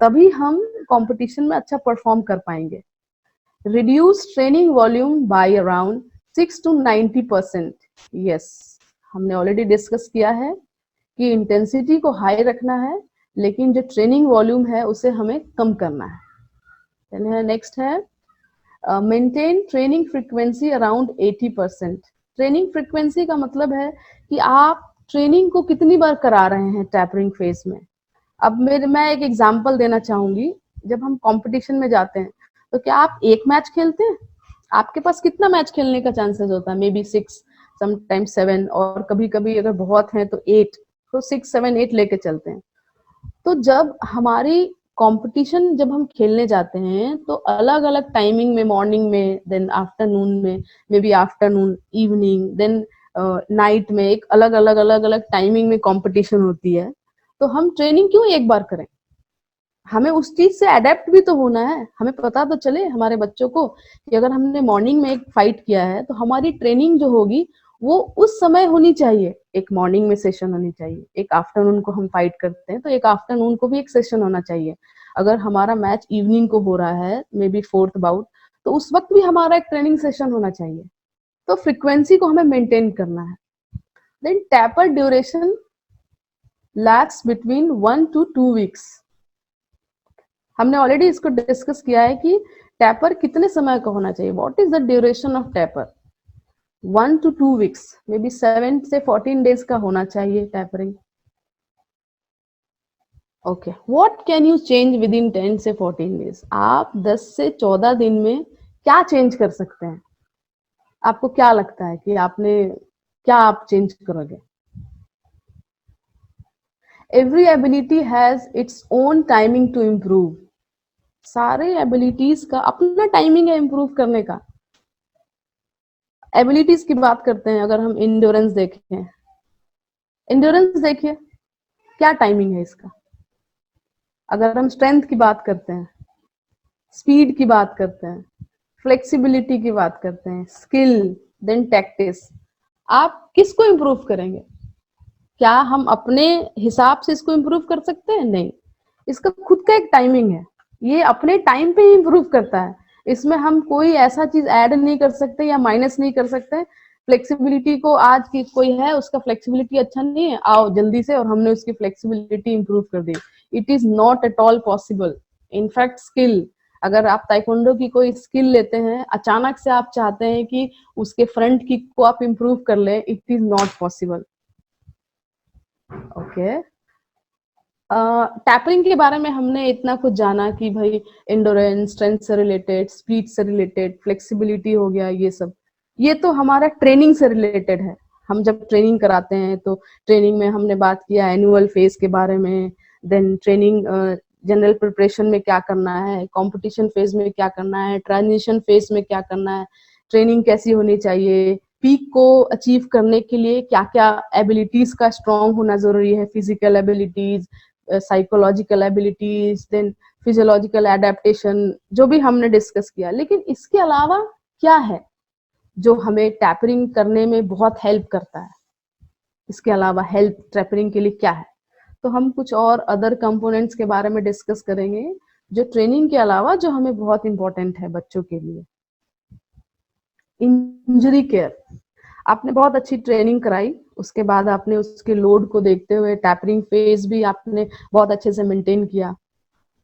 तभी हम कंपटीशन में अच्छा परफॉर्म कर पाएंगे. Reduce training volume by around 6 to 90%. Yes, हमने ऑलरेडी डिस्कस किया है कि इंटेंसिटी को हाई रखना है, लेकिन जो ट्रेनिंग वॉल्यूम है उसे हमें कम करना है. नेक्स्ट है maintain training frequency around 80%. Training frequency का मतलब है कि आप ट्रेनिंग को कितनी बार करा रहे हैं टैपरिंग फेज में. अब मैं एक एग्जांपल देना चाहूंगी. जब हम कंपटीशन में जाते हैं तो क्या आप एक मैच खेलते हैं? आपके पास कितना मैच खेलने का चांसेस होता है? मे बी 6, समटाइम्स 7, और कभी कभी अगर बहुत हैं तो 8. तो 6, 7, 8 लेके चलते हैं. तो जब हमारी कंपटीशन जब हम खेलने जाते हैं तो अलग अलग टाइमिंग में, मॉर्निंग में, देन आफ्टरनून में, maybe afternoon, evening, then night में, एक अलग अलग अलग अलग टाइमिंग में कंपटीशन होती है. तो हम ट्रेनिंग क्यों एक बार करें? हमें उस चीज से अडेप्ट भी तो होना है. हमें पता तो चले हमारे बच्चों को कि अगर हमने मॉर्निंग में एक फाइट किया है तो हमारी ट्रेनिंग जो होगी वो उस समय होनी चाहिए. एक मॉर्निंग में सेशन होनी चाहिए, एक आफ्टरनून को हम फाइट करते हैं तो एक आफ्टरनून को भी एक सेशन होना चाहिए. अगर हमारा मैच इवनिंग को हो रहा है, मे बी 4th बाउट, तो उस वक्त भी हमारा एक ट्रेनिंग सेशन होना चाहिए. तो फ्रीक्वेंसी को हमें मेंटेन करना है. Then taper duration lax between 1 to 2 weeks. हमने ऑलरेडी इसको डिस्कस किया है कि टैपर कितने समय का होना चाहिए. What is the duration of taper? 1 to 2 weeks, maybe 7 से 14 डेज का होना चाहिए tapering. Okay, what can you change within 10 से 14 डेज? आप 10 से 14 दिन में क्या चेंज कर सकते हैं? आपको क्या लगता है कि आपने क्या आप चेंज करोगे? Every ability has its own timing to improve. सारे एबिलिटीज का अपना टाइमिंग है इम्प्रूव करने का. एबिलिटीज की बात करते हैं. अगर हम इंड्योरेंस देखें, इंड्योरेंस देखिए क्या टाइमिंग है इसका. अगर हम स्ट्रेंथ की बात करते हैं, स्पीड की बात करते हैं, फ्लेक्सिबिलिटी की बात करते हैं, स्किल, देन टैक्टिस। आप किसको इम्प्रूव करेंगे? क्या हम अपने हिसाब से इसको इम्प्रूव कर सकते हैं? नहीं, इसका खुद का एक टाइमिंग है, ये अपने टाइम पे ही इम्प्रूव करता है। इसमें हम कोई ऐसा चीज ऐड नहीं कर सकते या माइनस नहीं कर सकते। फ्लेक्सिबिलिटी को आज की कोई है उसका फ्लेक्सिबिलिटी अच्छा नहीं है, आओ जल्दी से और हमने उसकी फ्लेक्सिबिलिटी इम्प्रूव कर दी। It is not at all possible. In fact skill, अगर आप ताइक्वांडो की कोई स्किल लेते हैं, अचानक से आप चाहते हैं कि उसके फ्रंट किक को आप इम्प्रूव कर ले, it is not possible. Okay, tapering के बारे में हमने इतना कुछ जाना कि भाई एंडोरेंस, स्ट्रेंथ से रिलेटेड, स्पीड से रिलेटेड, फ्लेक्सिबिलिटी हो गया, ये सब। ये तो हमारा ट्रेनिंग से रिलेटेड है। हम जब ट्रेनिंग कराते हैं तो ट्रेनिंग में हमने बात किया एनुअल फेज के बारे में, देन ट्रेनिंग जनरल प्रिपरेशन में क्या करना है, कंपटीशन फेज में क्या करना है, ट्रांजिशन फेज में क्या करना है, ट्रेनिंग कैसी होनी चाहिए, पीक को अचीव करने के लिए क्या क्या एबिलिटीज का स्ट्रॉन्ग होना जरूरी है, physical abilities, psychological abilities, then physiological adaptation, जो भी हमने डिस्कस किया। लेकिन इसके अलावा क्या है जो हमें टैपरिंग करने में बहुत हेल्प करता है? इसके अलावा हेल्प टैपरिंग के लिए क्या है? तो हम कुछ और अदर कंपोनेंट्स के बारे में डिस्कस करेंगे जो ट्रेनिंग के अलावा जो हमें बहुत इंपॉर्टेंट है बच्चों के लिए। इंजरी केयर, आपने बहुत अच्छी ट्रेनिंग कराई, उसके बाद आपने उसके लोड को देखते हुए टैपरिंग फेज भी आपने बहुत अच्छे से मेंटेन किया,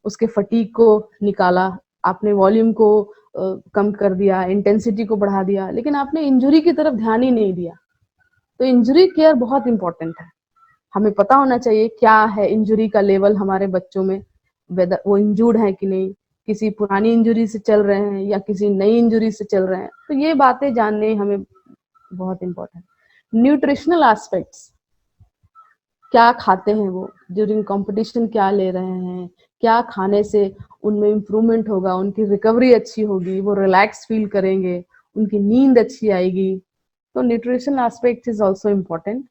उसके फटीग को निकाला, आपने वॉल्यूम को कम कर दिया, इंटेंसिटी को बढ़ा दिया, लेकिन आपने इंजरी की तरफ ध्यान ही नहीं दिया। तो इंजरी केयर बहुत इंपॉर्टेंट है। हमें पता होना चाहिए क्या है इंजरी का लेवल हमारे बच्चों में, वेदर वो इंजूर्ड है कि नहीं, किसी पुरानी इंजरी से चल रहे हैं या किसी नई इंजरी से चल रहे हैं। तो ये बातें जानने हमें बहुत इंपॉर्टेंट। न्यूट्रिशनल एस्पेक्ट्स, क्या खाते हैं वो, ड्यूरिंग कंपटीशन क्या ले रहे हैं, क्या खाने से उनमें इम्प्रूवमेंट होगा, उनकी रिकवरी अच्छी होगी, वो रिलैक्स फील करेंगे, उनकी नींद अच्छी आएगी। तो nutrition aspect is also important.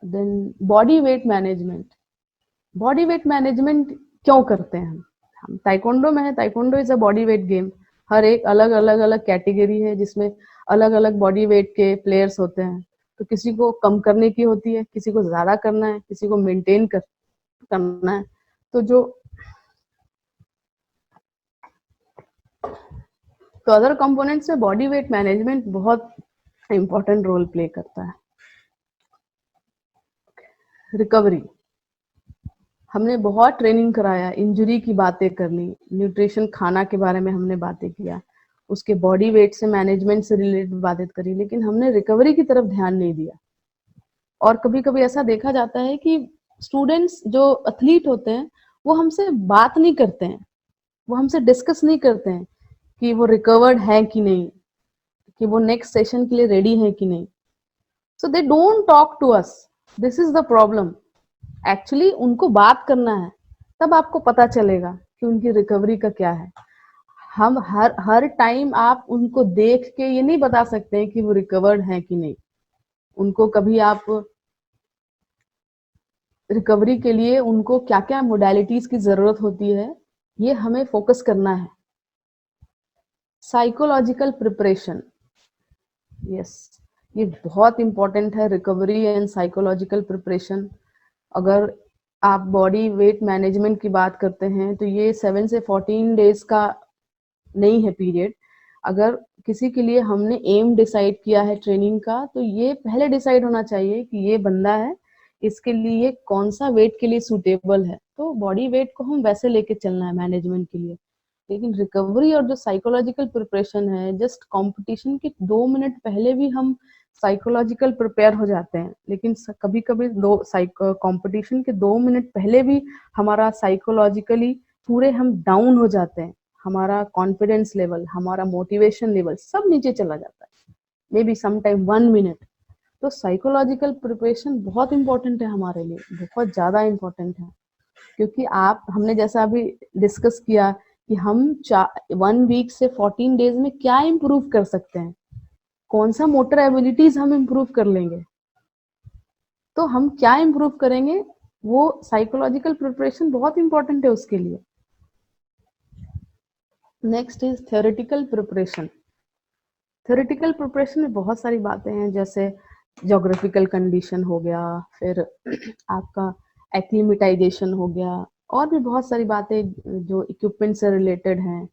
Then body weight management. Body weight management क्यों करते हैं हम ताइक्वांडो में है, taekwondo is a body weight game. हर एक अलग अलग अलग कैटेगरी है जिसमें अलग अलग बॉडी वेट के प्लेयर्स होते हैं। तो किसी को कम करने की होती है, किसी को ज्यादा करना है, किसी को मेंटेन करना है। तो जो तो अदर कंपोनेंट्स में बॉडी वेट मैनेजमेंट बहुत इंपॉर्टेंट रोल प्ले करता है। रिकवरी, हमने बहुत ट्रेनिंग कराया, इंजरी की बातें कर ली, न्यूट्रिशन खाना के बारे में हमने बातें किया, उसके बॉडी वेट से मैनेजमेंट से रिलेटेड बातें करी, लेकिन हमने रिकवरी की तरफ ध्यान नहीं दिया। और कभी कभी ऐसा देखा जाता है कि स्टूडेंट्स जो एथलीट होते हैं वो हमसे बात नहीं करते हैं, वो हमसे डिस्कस नहीं करते हैं कि वो रिकवर्ड है कि नहीं, कि वो नेक्स्ट सेशन के लिए रेडी है कि नहीं। So they don't talk to us, this is the problem. Actually उनको बात करना है, तब आपको पता चलेगा कि उनकी रिकवरी का क्या है। हम हर टाइम आप उनको देख के ये नहीं बता सकते हैं कि वो रिकवर्ड है कि नहीं। उनको कभी आप रिकवरी के लिए उनको क्या क्या मोडालिटीज की जरूरत होती है, ये हमें फोकस करना है। साइकोलॉजिकल प्रिपरेशन, यस, ये बहुत इंपॉर्टेंट है, रिकवरी एंड साइकोलॉजिकल प्रिपरेशन। अगर आप बॉडी वेट मैनेजमेंट की बात करते हैं तो ये 7 से 14 डेज का नहीं है पीरियड। अगर किसी के लिए हमने एम डिसाइड किया है ट्रेनिंग का, तो ये पहले डिसाइड होना चाहिए कि ये बंदा है, इसके लिए कौन सा वेट के लिए सूटेबल है। तो बॉडी वेट को हम वैसे लेके चलना है मैनेजमेंट के लिए। लेकिन रिकवरी और जो साइकोलॉजिकल प्रिपरेशन है, जस्ट कंपटीशन के 2 मिनट पहले भी हम साइकोलॉजिकल प्रिपेयर हो जाते हैं, लेकिन कभी कभी दो कंपटीशन के 2 मिनट पहले भी हमारा साइकोलॉजिकली पूरे हम डाउन हो जाते हैं, हमारा कॉन्फिडेंस लेवल, हमारा मोटिवेशन लेवल सब नीचे चला जाता है, मे बी समटाइम 1 मिनट। तो साइकोलॉजिकल प्रिपरेशन बहुत इंपॉर्टेंट है हमारे लिए, बहुत ज्यादा इंपॉर्टेंट है। क्योंकि आप हमने जैसा अभी डिस्कस किया कि हम 1 वीक से 14 डेज में क्या इम्प्रूव कर सकते हैं, कौन सा मोटर एबिलिटीज हम इम्प्रूव कर लेंगे, तो हम क्या इम्प्रूव करेंगे, वो साइकोलॉजिकल प्रिपरेशन बहुत इंपॉर्टेंट है उसके लिए। Next is theoretical preparation. Theoretical preparation में बहुत सारी बातें हैं, जैसे जोग्राफिकल कंडीशन हो गया, फिर आपका एक्लिमेटाइजेशन हो गया, और भी बहुत सारी बातें जो इक्विपमेंट से रिलेटेड हैं,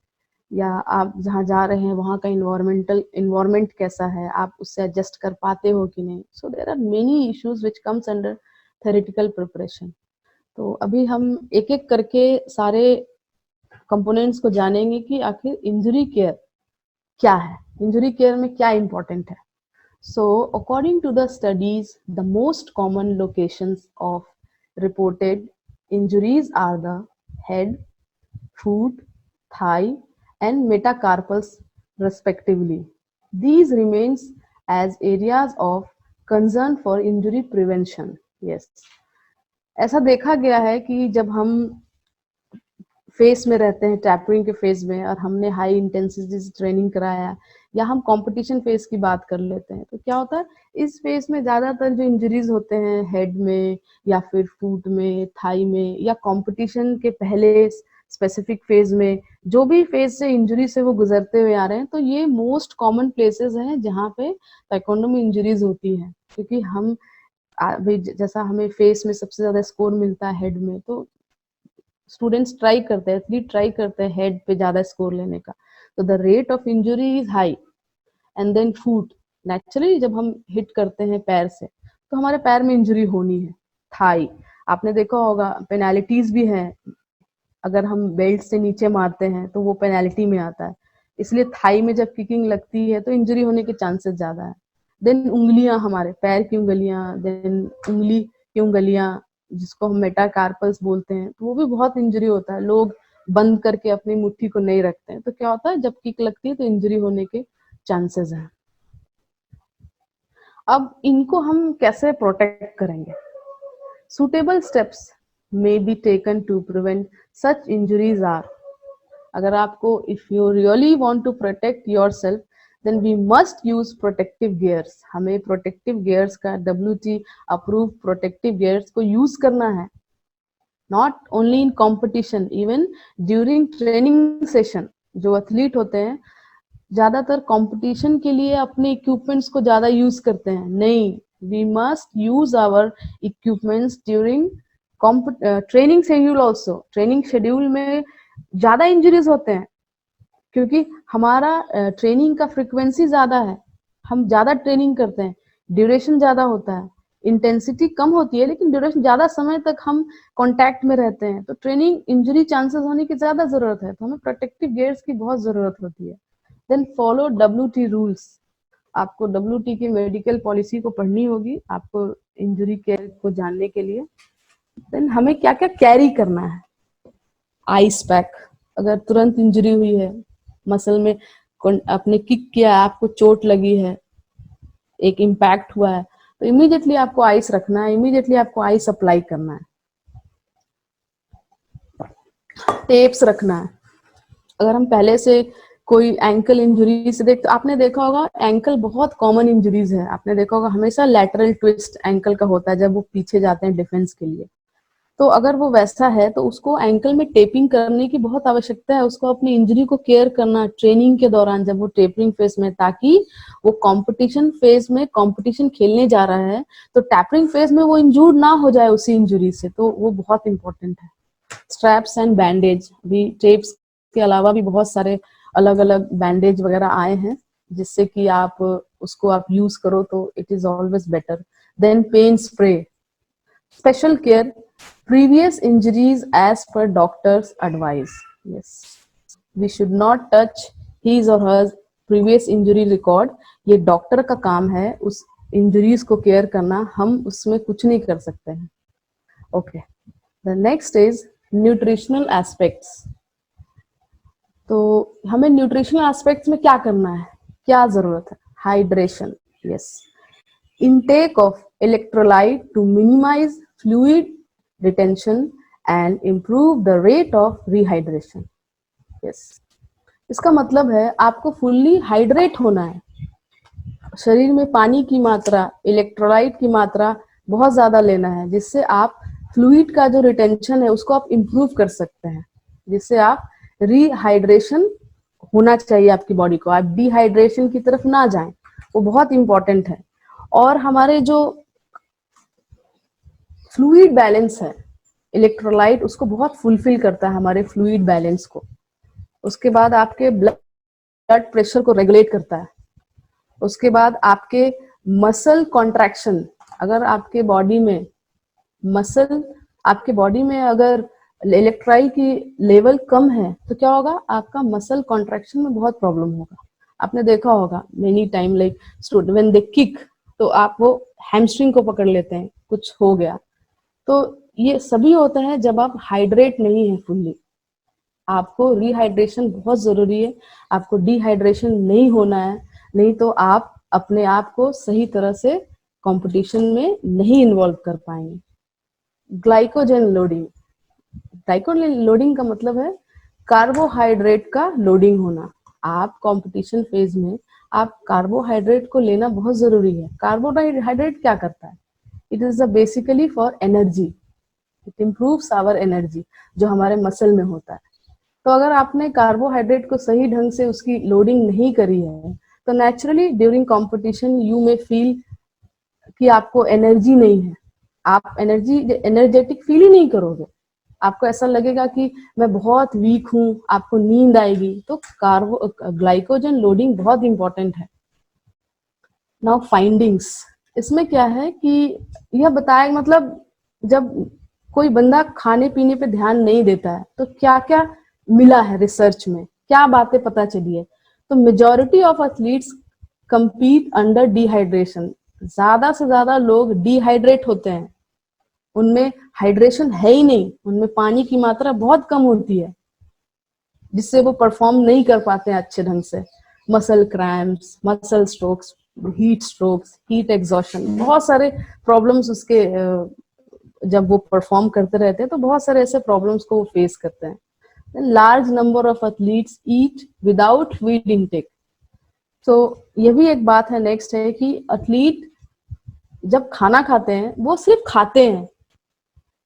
या आप जहाँ जा रहे हैं वहाँ का इन्वायरमेंट कैसा है, आप उससे एडजस्ट कर पाते हो कि नहीं. So there are many issues which comes under theoretical preparation. तो अभी हम एक एक करके सारे कंपोनेंट्स को जानेंगे कि आखिर इंजरी केयर क्या है, इंजरी केयर में क्या इंपॉर्टेंट है. So, according to the studies, the most common locations of reported injuries are the head, foot, thigh, and metacarpals respectively. These remains as areas of concern for injury prevention. Yes. ऐसा देखा गया है कि जब हम face में रहते हैं, टैपरिंग के फेज में, और हमने हाई इंटेंसिटी ट्रेनिंग कराया, या हम कंपटीशन फेज की बात कर लेते हैं, तो क्या होता है, इस फेज में ज्यादातर जो इंजरीज होते हैं हेड में या फिर फुट में, थाई में, या कंपटीशन के पहले स्पेसिफिक फेज में, जो भी फेज से इंजरी से वो गुजरते हुए आ रहे हैं, तो ये मोस्ट कॉमन प्लेसेस हैं जहाँ पे ताइक्वांडो में इंजरीज होती हैं. क्योंकि हम अभी जैसा हमें फेस में सबसे ज्यादा स्कोर मिलता है हेड में, तो स्टूडेंट्स ट्राई करते हैं, एथलीट ट्राई करते हैं हेड पे ज्यादा स्कोर लेने का. तो the rate of injury is high. And then foot, naturally जब हम हिट करते हैं पैर से तो हमारे पैर में इंजरी होनी है. थाई, आपने देखा होगा पेनाल्टीज भी हैं, अगर हम बेल्ट से नीचे मारते हैं तो वो पेनाल्टी में आता है, इसलिए थाई में जब किकिंग लगती है तो इंजरी होने के चांसेस ज्यादा है. देन उंगलियां, हमारे पैर की उंगलियां, देन उंगली की उंगलियां जिसको हम मेटाकार्पल्स बोलते हैं, तो वो भी बहुत इंजरी होता है. लोग बंद करके अपनी मुट्ठी को नहीं रखते हैं, तो क्या होता है जब किक लगती है तो इंजरी होने के चांसेस हैं. अब इनको हम कैसे प्रोटेक्ट करेंगे? Suitable steps may be taken to prevent such injuries are, अगर आपको if you really want to protect yourself then we must use protective gears. हमें protective gears का WT approved protective gears को use करना है. Not only in competition, even during training session. जो athlete होते हैं ज्यादातर कंपटीशन के लिए अपने इक्विपमेंट्स को ज्यादा यूज करते हैं. नहीं, we must use our equipments during training schedule also. Training schedule में ज्यादा इंजरीज होते हैं क्योंकि हमारा ट्रेनिंग का फ्रिक्वेंसी ज्यादा है, हम ज्यादा ट्रेनिंग करते हैं, ड्यूरेशन ज्यादा होता है, इंटेंसिटी कम होती है लेकिन ड्यूरेशन ज्यादा समय तक हम कांटेक्ट में रहते हैं, तो ट्रेनिंग इंजरी चांसेस होने की ज्यादा जरूरत है. तो हमें प्रोटेक्टिव गियर्स की बहुत जरूरत होती है. Then follow WT rules. आपको WT की मेडिकल पॉलिसी को पढ़नी होगी आपको इंजरी केयर को जानने के लिए. देन हमें क्या क्या कैरी करना है? आइस पैक, अगर तुरंत इंजरी हुई है, मसल में आपने किक किया, आपको चोट लगी है, एक इम्पैक्ट हुआ है, तो इमीडिएटली आपको आइस रखना है, इमीडिएटली आपको आइस अप्लाई करना है. टेप्स रखना है. अगर हम पहले से कोई एंकल इंजरी से तो आपने देखा होगा एंकल बहुत कॉमन इंजरीज है. आपने देखा होगा हमेशा लैटरल ट्विस्ट एंकल का होता है जब वो पीछे जाते हैं डिफेंस के लिए. तो अगर वो वैसा है तो उसको एंकल में टेपिंग करने की बहुत आवश्यकता है. उसको अपनी इंजरी को केयर करना ट्रेनिंग के दौरान जब वो टेपरिंग फेज में, ताकि वो कंपटीशन फेज में कंपटीशन खेलने जा रहा है तो टैपरिंग फेज में वो इंजूर्ड ना हो जाए उसी इंजरी से. तो वो बहुत इंपॉर्टेंट है. स्ट्रैप्स एंड बैंडेज, भी टेप्स के अलावा भी बहुत सारे अलग अलग बैंडेज वगैरह आए हैं जिससे कि आप उसको आप यूज करो तो it is always better. Then pain spray, special care, previous injuries as per doctor's advice. Yes, we should not touch his or her previous injury record. ये डॉक्टर का काम है उस इंजरीज को केयर करना, हम उसमें कुछ नहीं कर सकते हैं. Okay, the next is nutritional aspects. तो हमें न्यूट्रिशनल एस्पेक्ट्स में क्या करना है, क्या जरूरत है? Hydration, yes, intake of electrolyte to minimize fluid retention and improve the rate of rehydration. Yes, इसका मतलब है आपको फुल्ली हाइड्रेट होना है. शरीर में पानी की मात्रा, इलेक्ट्रोलाइट की मात्रा बहुत ज्यादा लेना है, जिससे आप फ्लूइड का जो रिटेंशन है उसको आप इम्प्रूव कर सकते हैं, जिससे आप रिहाइड्रेशन होना चाहिए आपकी बॉडी को, आप डिहाइड्रेशन की तरफ ना जाएं, वो बहुत इंपॉर्टेंट है। और हमारे जो फ्लूइड बैलेंस है, इलेक्ट्रोलाइट उसको बहुत फुलफिल करता है, हमारे फ्लूइड बैलेंस को। उसके बाद आपके ब्लड प्रेशर को रेगुलेट करता है। उसके बाद आपके मसल कॉन्ट्रैक्शन, अगर आपके बॉडी में मसल, आपके बॉडी में अगर इलेक्ट्राइल की लेवल कम है तो क्या होगा, आपका मसल कॉन्ट्रैक्शन में बहुत प्रॉब्लम होगा। आपने देखा होगा many time, like student when they kick, तो आप वो हैमस्ट्रिंग को पकड़ लेते हैं, कुछ हो गया। तो ये सभी होता है जब आप हाइड्रेट नहीं है फुल्ली। आपको रिहाइड्रेशन बहुत जरूरी है, आपको डिहाइड्रेशन नहीं होना है, नहीं तो आप अपने आप को सही तरह से कंपटीशन में नहीं इन्वॉल्व कर पाएंगे। ग्लाइकोजन लोडिंग, ग्लाइकोजन लोडिंग का मतलब है कार्बोहाइड्रेट का लोडिंग होना। आप कंपटीशन फेज में आप कार्बोहाइड्रेट को लेना बहुत जरूरी है। कार्बोहाइड्रेट क्या करता है, it is basically for energy, it improves our energy, जो हमारे मसल में होता है। तो अगर आपने कार्बोहाइड्रेट को सही ढंग से उसकी लोडिंग नहीं करी है तो naturally during competition you may feel कि आपको एनर्जी नहीं है, आप एनर्जेटिक फील ही नहीं करोगे, आपको ऐसा लगेगा कि मैं बहुत वीक हूं, आपको नींद आएगी। तो ग्लाइकोजन लोडिंग बहुत इंपॉर्टेंट है। नाउ फाइंडिंग्स, इसमें क्या है कि यह बताया, मतलब जब कोई बंदा खाने पीने पे ध्यान नहीं देता है तो क्या क्या मिला है रिसर्च में, क्या बातें पता चली है। तो majority of athletes compete under dehydration, ज्यादा से ज्यादा लोग डिहाइड्रेट होते हैं, उनमें हाइड्रेशन है ही नहीं, उनमें पानी की मात्रा बहुत कम होती है, जिससे वो परफॉर्म नहीं कर पाते हैं अच्छे ढंग से। Muscle cramps, muscle strokes, heat exhaustion, बहुत सारे प्रॉब्लम्स उसके जब वो परफॉर्म करते रहते हैं तो बहुत सारे ऐसे प्रॉब्लम्स को वो फेस करते हैं। Large number of athletes eat without feed intake. तो ये भी एक बात है, नेक्स्ट है कि एथलीट जब खाना खाते हैं वो सिर्फ खाते हैं,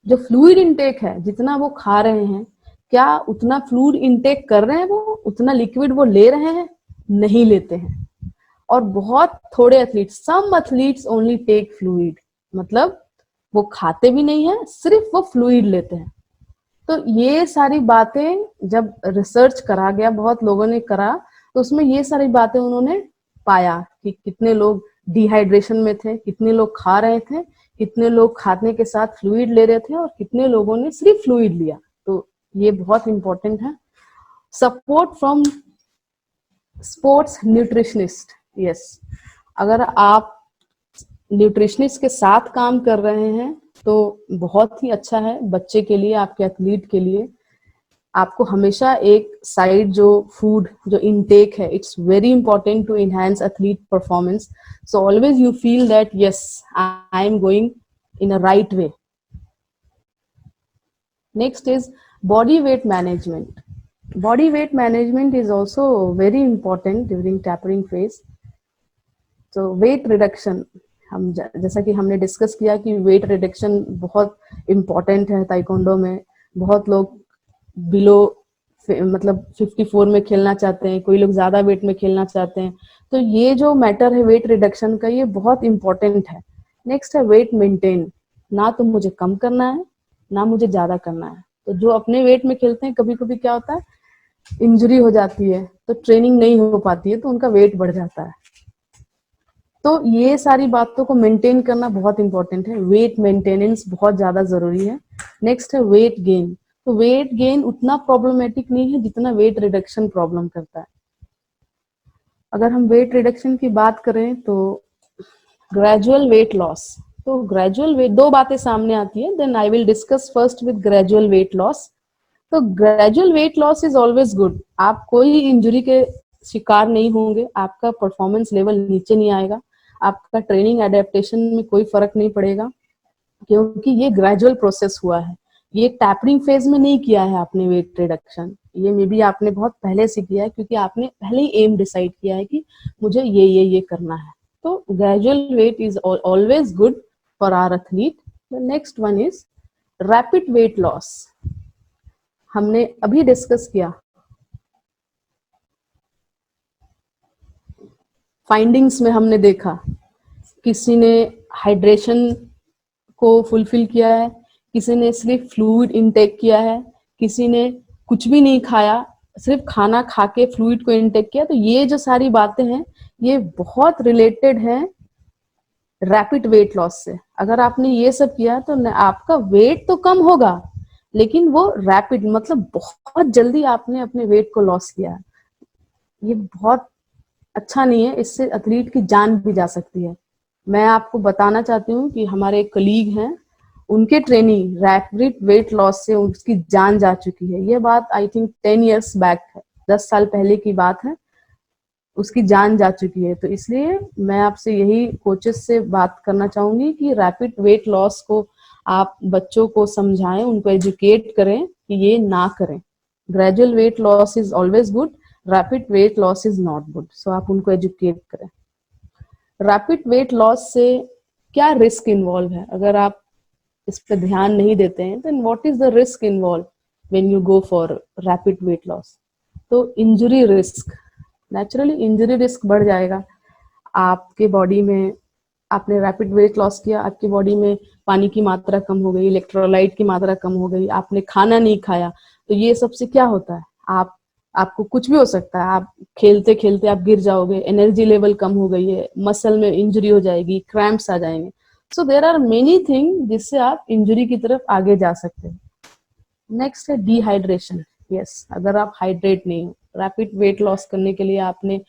जो फ्लूइड इनटेक है, जितना वो खा रहे हैं, क्या उतना फ्लूइड इनटेक कर रहे हैं, वो उतना लिक्विड वो ले रहे हैं, नहीं लेते हैं। और बहुत थोड़े एथलीट्स, सम एथलीट्स ओनली टेक फ्लूइड, मतलब वो खाते भी नहीं है, सिर्फ वो फ्लूइड लेते हैं। तो ये सारी बातें जब रिसर्च करा गया, बहुत लोगों ने करा, तो उसमें ये सारी बातें उन्होंने पाया कि कितने लोग डिहाइड्रेशन में थे, कितने लोग खा रहे थे, कितने लोग खाने के साथ फ्लूइड ले रहे थे और कितने लोगों ने सिर्फ फ्लूइड लिया। तो ये बहुत इंपॉर्टेंट है। Support from sports nutritionist, yes, अगर आप न्यूट्रिशनिस्ट के साथ काम कर रहे हैं तो बहुत ही अच्छा है बच्चे के लिए, आपके एथलीट के लिए। आपको हमेशा एक साइड जो फूड जो इनटेक है, it's very important to enhance athlete performance. So always you feel that yes, I am going in a right way. Next is body weight management. Body weight management is also very important during tapering phase. तो weight reduction, हम जैसा कि हमने discuss किया कि weight reduction बहुत important है taekwondo में। बहुत लोग बिलो मतलब 54 में खेलना चाहते हैं, कोई लोग ज्यादा वेट में खेलना चाहते हैं। तो ये जो मैटर है वेट रिडक्शन का, ये बहुत इंपॉर्टेंट है। नेक्स्ट है वेट मेंटेन, ना तो मुझे कम करना है ना मुझे ज्यादा करना है। तो जो अपने वेट में खेलते हैं, कभी कभी क्या होता है, इंजरी हो जाती है तो ट्रेनिंग नहीं हो पाती है, तो उनका वेट बढ़ जाता है। तो ये सारी बातों को मेंटेन करना बहुत इंपॉर्टेंट है, वेट मेंटेनेंस बहुत ज्यादा जरूरी है। नेक्स्ट है वेट गेन। तो वेट गेन उतना प्रॉब्लमेटिक नहीं है जितना वेट रिडक्शन प्रॉब्लम करता है। अगर हम वेट रिडक्शन की बात करें तो ग्रेजुअल वेट लॉस, तो ग्रेजुअल वेट, दो बातें सामने आती है, then I will discuss first with gradual weight loss. तो gradual weight loss is always good, आप कोई इंजरी के शिकार नहीं होंगे, आपका परफॉर्मेंस लेवल नीचे नहीं आएगा, आपका ट्रेनिंग एडेप्टेशन में कोई फर्क नहीं पड़ेगा, क्योंकि ये ग्रेजुअल प्रोसेस हुआ है। ये टैपरिंग फेज में नहीं किया है आपने वेट रिडक्शन, ये मे बी आपने बहुत पहले से किया है, क्योंकि आपने पहले ही एम डिसाइड किया है कि मुझे ये करना है। तो gradual weight is always good for our athlete. The next one is rapid weight loss. हमने अभी डिस्कस किया फाइंडिंग्स में हमने देखा, किसी ने हाइड्रेशन को फुलफिल किया है, किसी ने सिर्फ फ्लूइड इनटेक किया है, किसी ने कुछ भी नहीं खाया, सिर्फ खाना खा के फ्लूइड को इनटेक किया। तो ये जो सारी बातें हैं ये बहुत रिलेटेड हैं रैपिड वेट लॉस से। अगर आपने ये सब किया तो आपका वेट तो कम होगा, लेकिन वो रैपिड मतलब बहुत जल्दी आपने अपने वेट को लॉस किया। ये बहुत अच्छा नहीं है, इससे एथलीट की जान भी जा सकती है। मैं आपको बताना चाहती हूँ कि हमारे एक कलीग हैं, उनके ट्रेनिंग रैपिड वेट लॉस से उसकी जान जा चुकी है। ये बात आई थिंक 10 इयर्स बैक है, 10 साल पहले की बात है, उसकी जान जा चुकी है। तो इसलिए मैं आपसे यही कोचेस से बात करना चाहूंगी कि रैपिड वेट लॉस को आप बच्चों को समझाएं, उनको एजुकेट करें कि ये ना करें। Gradual weight loss is always good, rapid weight loss is not good. So आप उनको एजुकेट करें। रैपिड वेट लॉस से क्या रिस्क इन्वॉल्व है, अगर आप इस पर ध्यान नहीं देते हैं, then what is the risk involve when you go for rapid weight loss? तो injury risk, naturally injury risk बढ़ जाएगा। आपके बॉडी में, आपने रैपिड वेट लॉस किया, आपकी बॉडी में पानी की मात्रा कम हो गई, इलेक्ट्रोलाइट की मात्रा कम हो गई, आपने खाना नहीं खाया, तो ये सबसे क्या होता है, आपको कुछ भी हो सकता है। आप खेलते खेलते आप गिर जाओगे, एनर्जी लेवल कम हो गई है, मसल में इंजरी हो जाएगी, क्रैम्प्स आ जाएंगे। So there are many thing जिससे आप इंजरी की तरफ आगे जा सकते हैं। नेक्स्ट है डिहाइड्रेशन। यस, अगर आप हाइड्रेट नहीं हो, रैपिड वेट लॉस करने के लिए आपने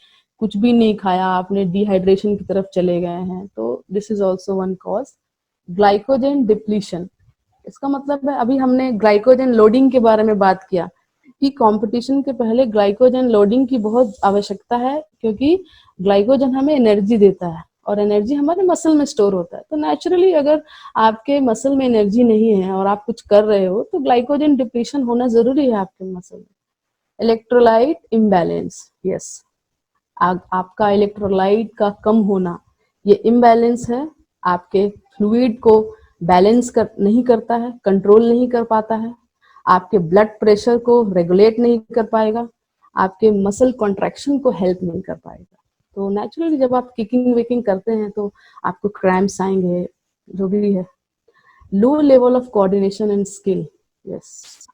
कुछ भी नहीं खाया, आपने डिहाइड्रेशन की तरफ चले गए हैं, तो this is also one cause. Glycogen depletion, इसका मतलब है, अभी हमने ग्लाइकोजन लोडिंग के बारे में बात किया कि कंपटीशन के पहले ग्लाइकोजन लोडिंग की बहुत आवश्यकता है, क्योंकि ग्लाइकोजन हमें एनर्जी देता है और एनर्जी हमारे मसल में स्टोर होता है। तो नेचुरली अगर आपके मसल में एनर्जी नहीं है और आप कुछ कर रहे हो, तो ग्लाइकोजन डिप्लीशन होना जरूरी है आपके मसल में। इलेक्ट्रोलाइट इम्बैलेंस, यस, आपका इलेक्ट्रोलाइट का कम होना, ये इम्बैलेंस है, आपके फ्लूइड को बैलेंस नहीं करता है, कंट्रोल नहीं कर पाता है, आपके ब्लड प्रेशर को रेगुलेट नहीं कर पाएगा, आपके मसल कॉन्ट्रैक्शन को हेल्प नहीं कर पाएगा। तो नेचुरली जब आप किकिंग विकिंग करते हैं तो आपको क्रैम्प्स आएंगे, जो भी है। Low level of coordination and skill, yes,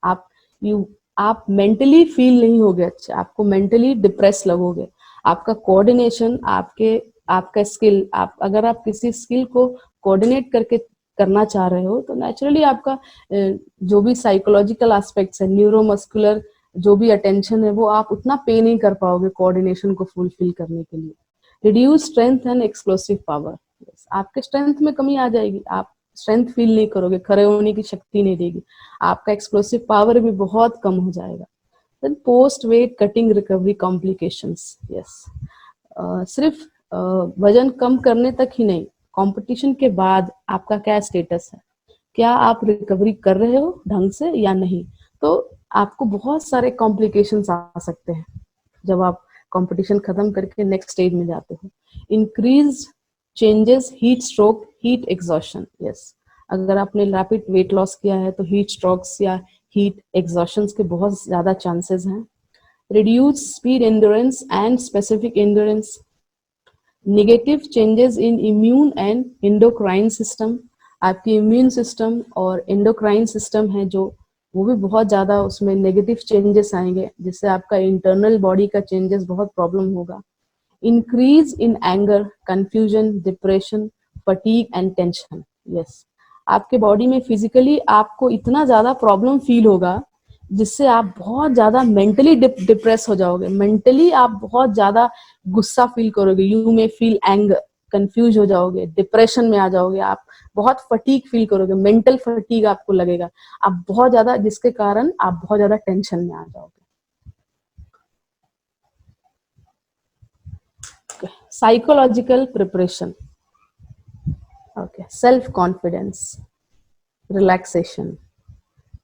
आप मेंटली फील नहीं होगे अच्छे, आपको मेंटली डिप्रेस लगोगे। आपका कोऑर्डिनेशन, आपका स्किल, अगर आप किसी स्किल को कोऑर्डिनेट करके करना चाह रहे हो, तो नेचुरली आपका जो भी साइकोलॉजिकल एस्पेक्ट्स है, न्यूरोमस्कुलर जो भी अटेंशन है, वो आप उतना पे नहीं कर पाओगे कोऑर्डिनेशन को फुलफिल करने के लिए। Reduce strength and explosive power, आपके स्ट्रेंथ में कमी आ जाएगी, आप स्ट्रेंथ फील नहीं करोगे, खड़े होने की शक्ति नहीं देगी, आपका एक्सप्लोसिव पावर भी बहुत कम हो जाएगा। Then post weight cutting recovery complications, yes, सिर्फ वजन कम करने तक ही नहीं, कंपटीशन के बाद आपका क्या स्टेटस है, क्या आप रिकवरी कर रहे हो ढंग से या नहीं। तो आपको बहुत सारे कॉम्प्लिकेशंस आ सकते हैं जब आप कंपटीशन खत्म करके नेक्स्ट स्टेज में जाते हो। Increase changes heat stroke heat exhaustion, yes, अगर आपने रैपिड वेट लॉस किया है तो हीट स्ट्रोक्स या हीट एग्जॉशन के बहुत ज्यादा चांसेस हैं। Reduce speed endurance and specific endurance, negative changes in immune and endocrine system, आपकी इम्यून सिस्टम और एंडोक्राइन सिस्टम है जो, वो भी बहुत ज्यादा उसमें नेगेटिव चेंजेस आएंगे, जिससे आपका इंटरनल बॉडी का चेंजेस बहुत प्रॉब्लम होगा। Increase in anger, confusion, depression, fatigue and tension, yes, आपके बॉडी में फिजिकली आपको इतना ज्यादा प्रॉब्लम फील होगा जिससे आप बहुत ज्यादा मेंटली डिप्रेस हो जाओगे, मेंटली आप बहुत ज्यादा गुस्सा फील करोगे, यू में फील एंगर, कंफ्यूज हो जाओगे, डिप्रेशन में आ जाओगे, आप बहुत फटीग फील करोगे, मेंटल फटीग आपको लगेगा, आप बहुत ज्यादा, जिसके कारण आप बहुत ज्यादा टेंशन में आ जाओगे। Psychological preparation, okay, self confidence, relaxation,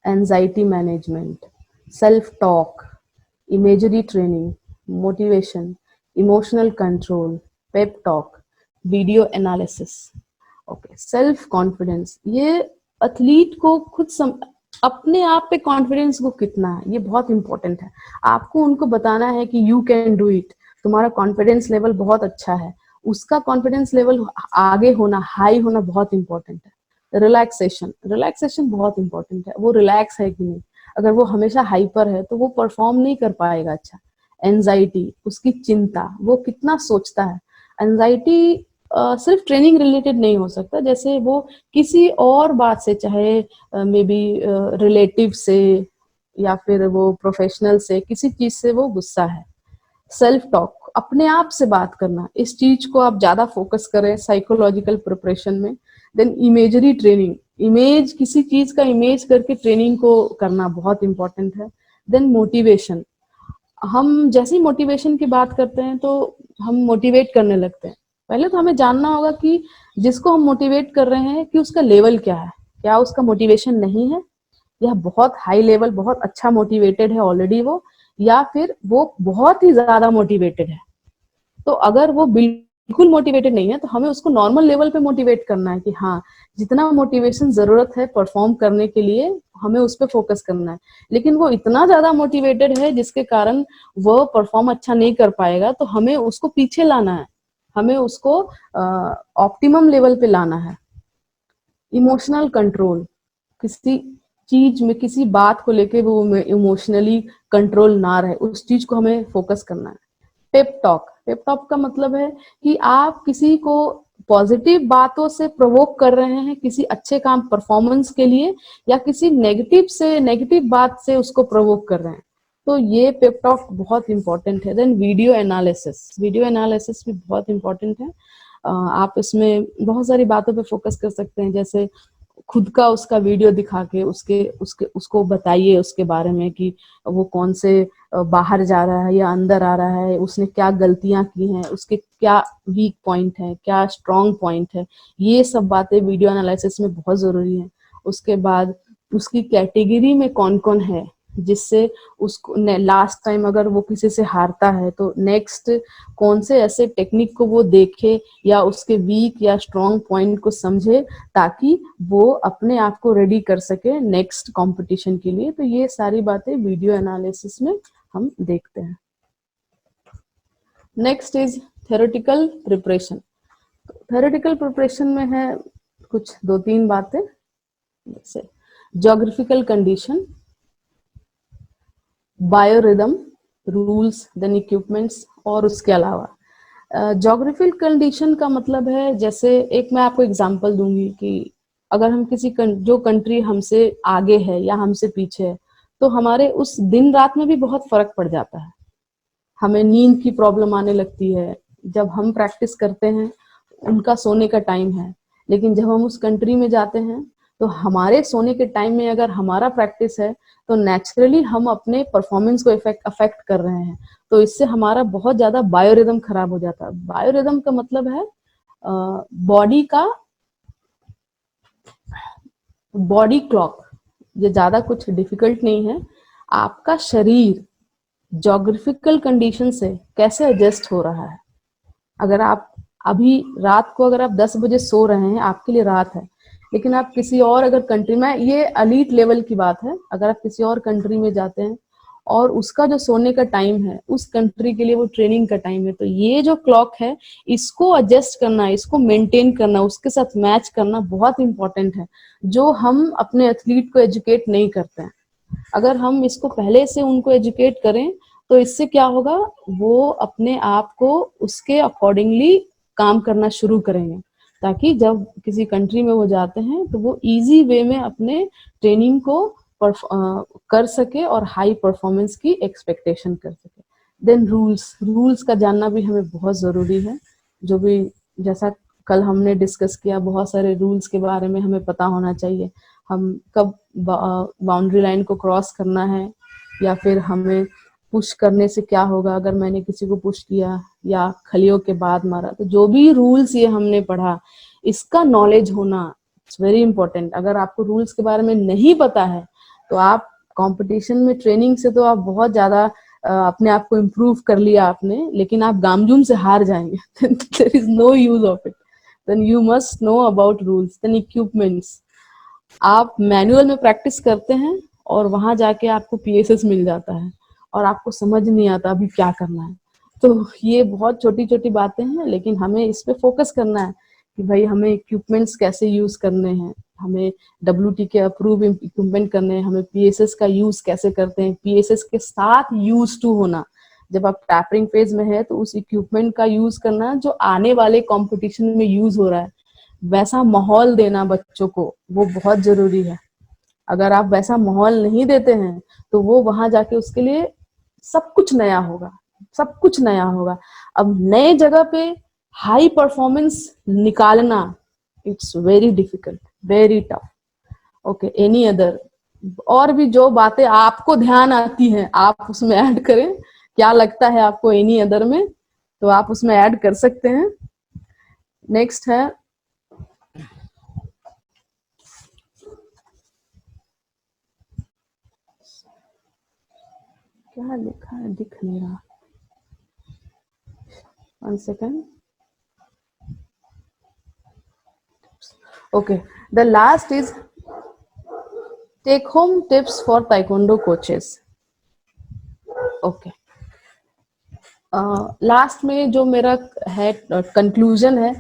anxiety management, self talk, imagery training, motivation, emotional control, pep talk, video analysis, okay, self confidence, ये एथलीट को अपने आप पे कॉन्फिडेंस को कितना है, ये बहुत इंपॉर्टेंट है। आपको उनको बताना है कि यू कैन डू इट, तुम्हारा कॉन्फिडेंस लेवल बहुत अच्छा है, उसका कॉन्फिडेंस लेवल आगे होना, हाई होना बहुत इंपॉर्टेंट है। रिलैक्सेशन, रिलैक्सेशन बहुत इंपॉर्टेंट है, वो रिलैक्स है कि नहीं। अगर वो हमेशा हाइपर है तो वो परफॉर्म नहीं कर पाएगा अच्छा। एंजाइटी, उसकी चिंता, वो कितना सोचता है। एंजाइटी सिर्फ ट्रेनिंग रिलेटेड नहीं हो सकता, जैसे वो किसी और बात से, चाहे मे बी रिलेटिव से या फिर वो प्रोफेशनल से, किसी चीज से वो गुस्सा है। सेल्फ टॉक, अपने आप से बात करना, इस चीज को आप ज्यादा फोकस करें साइकोलॉजिकल प्रिपरेशन में। देन इमेजरी ट्रेनिंग, इमेज, किसी चीज का इमेज करके ट्रेनिंग को करना बहुत इंपॉर्टेंट है। देन मोटिवेशन, हम जैसे ही मोटिवेशन की बात करते हैं तो हम मोटिवेट करने लगते हैं। पहले तो हमें जानना होगा कि जिसको हम मोटिवेट कर रहे हैं कि उसका लेवल क्या है, क्या उसका मोटिवेशन नहीं है, या बहुत हाई लेवल, बहुत अच्छा मोटिवेटेड है ऑलरेडी वो, या फिर वो बहुत ही ज्यादा मोटिवेटेड है। तो अगर वो बिल्कुल मोटिवेटेड नहीं है तो हमें उसको नॉर्मल लेवल पे मोटिवेट करना है कि हाँ, जितना मोटिवेशन जरूरत है परफॉर्म करने के लिए हमें उस पर फोकस करना है। लेकिन वो इतना ज्यादा मोटिवेटेड है जिसके कारण वो परफॉर्म अच्छा नहीं कर पाएगा, तो हमें उसको पीछे लाना है, हमें उसको ऑप्टिमम लेवल पे लाना है। इमोशनल कंट्रोल, किसी चीज में, किसी बात को लेके वो इमोशनली कंट्रोल ना रहे, उस चीज को हमें फोकस करना है। पेप टॉक, पेप टॉक का मतलब है कि आप किसी को पॉजिटिव बातों से प्रोवोक कर रहे हैं किसी अच्छे काम परफॉर्मेंस के लिए, या किसी नेगेटिव से, नेगेटिव बात से उसको प्रोवोक कर रहे हैं। तो ये पेप टॉक बहुत इंपॉर्टेंट है। Then video analysis, video analysis भी बहुत इंपॉर्टेंट है। आप इसमें बहुत सारी बातों पे फोकस कर सकते हैं, जैसे खुद का उसका वीडियो दिखा के उसके उसके उसको बताइए उसके बारे में कि वो कौन से बाहर जा रहा है या अंदर आ रहा है, उसने क्या गलतियां की हैं, उसके क्या वीक पॉइंट है, क्या स्ट्रॉन्ग पॉइंट है। ये सब बातें वीडियो एनालिसिस में बहुत जरूरी है। उसके बाद उसकी कैटेगरी में कौन कौन है, जिससे उसको लास्ट टाइम अगर वो किसी से हारता है तो नेक्स्ट कौन से ऐसे टेक्निक को वो देखे या उसके वीक या स्ट्रॉन्ग पॉइंट को समझे, ताकि वो अपने आप को रेडी कर सके नेक्स्ट कंपटीशन के लिए। तो ये सारी बातें वीडियो एनालिसिस में हम देखते हैं। Next is theoretical preparation. Theoretical preparation में है कुछ दो तीन बातें, जैसे geographical condition, biorhythm, rules, then equipments, और उसके अलावा ज्योग्राफिकल कंडीशन का मतलब है, जैसे एक मैं आपको एग्जांपल दूंगी कि अगर हम किसी जो कंट्री हमसे आगे है या हमसे पीछे है, तो हमारे उस दिन रात में भी बहुत फर्क पड़ जाता है। हमें नींद की प्रॉब्लम आने लगती है जब हम प्रैक्टिस करते हैं, उनका सोने का टाइम है, लेकिन जब हम उस कंट्री में जाते हैं तो हमारे सोने के टाइम में अगर हमारा प्रैक्टिस है तो नेचुरली हम अपने परफॉर्मेंस को अफेक्ट कर रहे हैं। तो इससे हमारा बहुत ज्यादा बायोरिदम खराब हो जाता है। बायोरिदम का मतलब है बॉडी का, बॉडी क्लॉक। ये ज्यादा कुछ डिफिकल्ट नहीं है। आपका शरीर ज्योग्राफिकल कंडीशन से कैसे एडजस्ट हो रहा है। अगर आप अभी रात को अगर आप 10 बजे सो रहे हैं, आपके लिए रात है, लेकिन आप किसी और अगर कंट्री में, ये एलीट लेवल की बात है, अगर आप किसी और कंट्री में जाते हैं और उसका जो सोने का टाइम है उस कंट्री के लिए वो ट्रेनिंग का टाइम है, तो ये जो क्लॉक है इसको एडजस्ट करना, इसको मेंटेन करना, उसके साथ मैच करना बहुत इंपॉर्टेंट है, जो हम अपने एथलीट को एजुकेट नहीं करते हैं। अगर हम इसको पहले से उनको एजुकेट करें तो इससे क्या होगा, वो अपने आप को उसके अकॉर्डिंगली काम करना शुरू करेंगे, ताकि जब किसी कंट्री में वो जाते हैं तो वो इजी वे में अपने ट्रेनिंग को कर सके और हाई परफॉर्मेंस की एक्सपेक्टेशन कर सके। देन रूल्स, रूल्स का जानना भी हमें बहुत जरूरी है। जो भी, जैसा कल हमने डिस्कस किया, बहुत सारे रूल्स के बारे में हमें पता होना चाहिए। हम कब बाउंड्री लाइन को क्रॉस करना है, या फिर हमें पुश करने से क्या होगा अगर मैंने किसी को पुश किया या खलियों के बाद मारा। तो जो भी रूल्स ये हमने पढ़ा, इसका नॉलेज होना इट्स वेरी इंपॉर्टेंट। अगर आपको रूल्स के बारे में नहीं पता है तो आप कंपटीशन में ट्रेनिंग से तो आप बहुत ज्यादा अपने आप को इम्प्रूव कर लिया आपने, लेकिन आप गामजूम से हार जाएंगे। There is no use of it. Then you must know about rules. Then equipments, आप मैनुअल में प्रैक्टिस करते हैं और वहां जाके आपको पीएसएस मिल जाता है और आपको समझ नहीं आता अभी क्या करना है। तो ये बहुत छोटी छोटी बातें हैं, लेकिन हमें इस पे फोकस करना है कि भाई हमें इक्विपमेंट्स कैसे यूज करने हैं, हमें डब्ल्यूटी के अप्रूव इक्विपमेंट करने हैं, हमें पीएसएस का यूज कैसे करते हैं, पीएसएस के साथ यूज टू होना। जब आप टैपरिंग फेज में है तो उस इक्विपमेंट का यूज करना जो आने वाले कंपटीशन में यूज हो रहा है, वैसा माहौल देना बच्चों को, वो बहुत जरूरी है। अगर आप वैसा माहौल नहीं देते हैं तो वो वहां जाके उसके लिए सब कुछ नया होगा, सब कुछ नया होगा। अब नए जगह पे हाई परफॉर्मेंस निकालना, it's very difficult, very tough. Okay, any other और भी जो बातें आपको ध्यान आती हैं आप उसमें ऐड करें। क्या लगता है आपको एनी अदर में, तो आप उसमें ऐड कर सकते हैं। नेक्स्ट है क्या लिखा है, दिख नहीं रहा, 1 second. Okay, the last is take home tips for taekwondo coaches. Okay, last में जो मेरा है कंक्लूजन है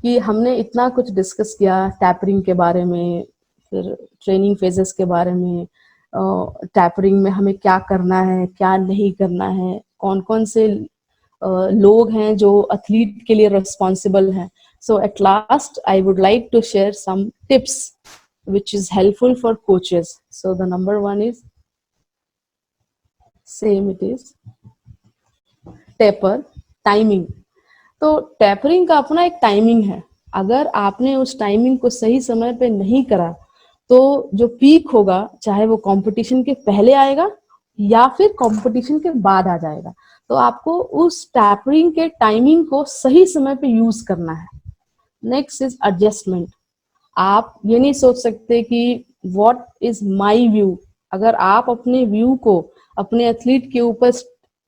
कि हमने इतना कुछ डिस्कस किया टैपरिंग के बारे में, फिर ट्रेनिंग फेजेस के बारे में, टैपरिंग में हमें क्या करना है क्या नहीं करना है, कौन कौन से लोग हैं जो एथलीट के लिए रिस्पॉन्सिबल हैं. So at last I would like to share some tips which is helpful for coaches. So the number one is same, it is taper timing. तो टेपरिंग का अपना एक टाइमिंग है. अगर आपने उस टाइमिंग को सही समय पे नहीं करा तो जो पीक होगा चाहे वो कंपटीशन के पहले आएगा या फिर कंपटीशन के बाद आ जाएगा. तो आपको उस टेपरिंग के टाइमिंग को सही समय पे यूज करना है. Next is adjustment. आप ये नहीं सोच सकते कि व्हाट इज माय व्यू. अगर आप अपने व्यू को अपने एथलीट के ऊपर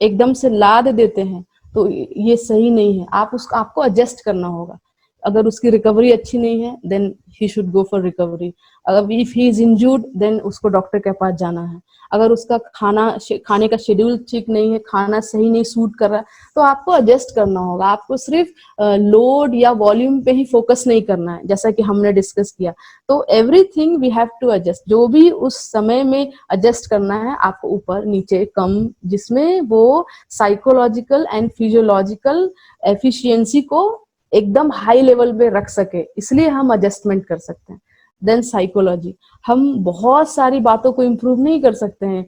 एकदम से लाद देते हैं तो ये सही नहीं है. आप उसको आपको एडजस्ट करना होगा. अगर उसकी रिकवरी अच्छी नहीं है then he should go for recovery. अगर if he is injured then उसको डॉक्टर के पास जाना है. अगर उसका खाने का शेड्यूल ठीक नहीं है, खाना सही नहीं सूट कर रहा है, तो आपको एडजस्ट करना होगा. आपको सिर्फ लोड या वॉल्यूम पे ही फोकस नहीं करना है जैसा कि हमने डिस्कस किया. तो everything we have to adjust. जो भी उस समय में एडजस्ट करना है आपको, ऊपर नीचे कम, जिसमें वो साइकोलॉजिकल एंड फिजियोलॉजिकल एफिशिएंसी को एकदम हाई लेवल पे रख सके, इसलिए हम एडजस्टमेंट कर सकते हैं. Then psychology. हम बहुत सारी बातों को इम्प्रूव नहीं कर सकते हैं,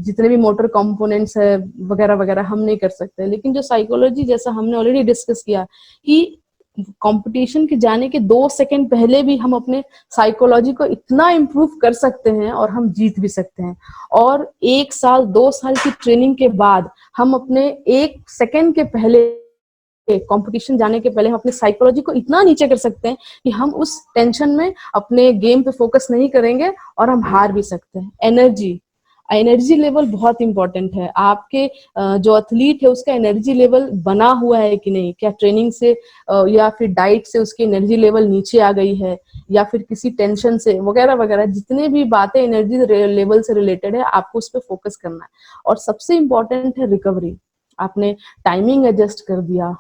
जितने भी मोटर कंपोनेंट्स है वगैरह वगैरह हम नहीं कर सकते, लेकिन जो साइकोलॉजी, जैसा हमने ऑलरेडी डिस्कस किया कि कंपटीशन के जाने के 2 सेकंड पहले भी हम अपने साइकोलॉजी को इतना इम्प्रूव कर सकते हैं और हम जीत भी सकते हैं. और 1 साल 2 साल की ट्रेनिंग के बाद हम अपने 1 सेकंड के पहले, कंपटीशन जाने के पहले हम अपने साइकोलॉजी को इतना नीचे कर सकते हैं कि हम उस टेंशन में अपने गेम पे फोकस नहीं करेंगे और हम हार भी सकते हैं. एनर्जी. एनर्जी लेवल बहुत इंपॉर्टेंट है. आपके जो एथलीट है उसका एनर्जी लेवल बना हुआ है कि नहीं, क्या ट्रेनिंग से या फिर डाइट से उसकी एनर्जी लेवल नीचे आ गई है या फिर किसी टेंशन से वगैरह वगैरह, जितने भी बातें एनर्जी लेवल से रिलेटेड है आपको उस पर फोकस करना है. और सबसे इम्पोर्टेंट है रिकवरी. आपने टाइमिंग एडजस्ट कर दिया,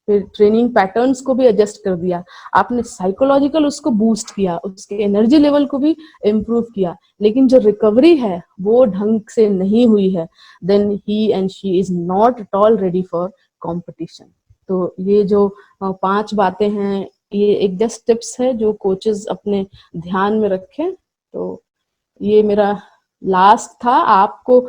फिर ट्रेनिंग पैटर्न्स को भी एडजस्ट कर दिया, आपने साइकोलॉजिकल उसको बूस्ट किया, उसके एनर्जी लेवल को भी इम्प्रूव किया, लेकिन जो रिकवरी है वो ढंग से नहीं हुई है, then he and she is not at all ready for competition. तो ये जो 5 बातें हैं, ये एक जस्ट टिप्स है जो कोचेस अपने ध्यान में रखें. तो ये मेरा लास्ट था. आपको,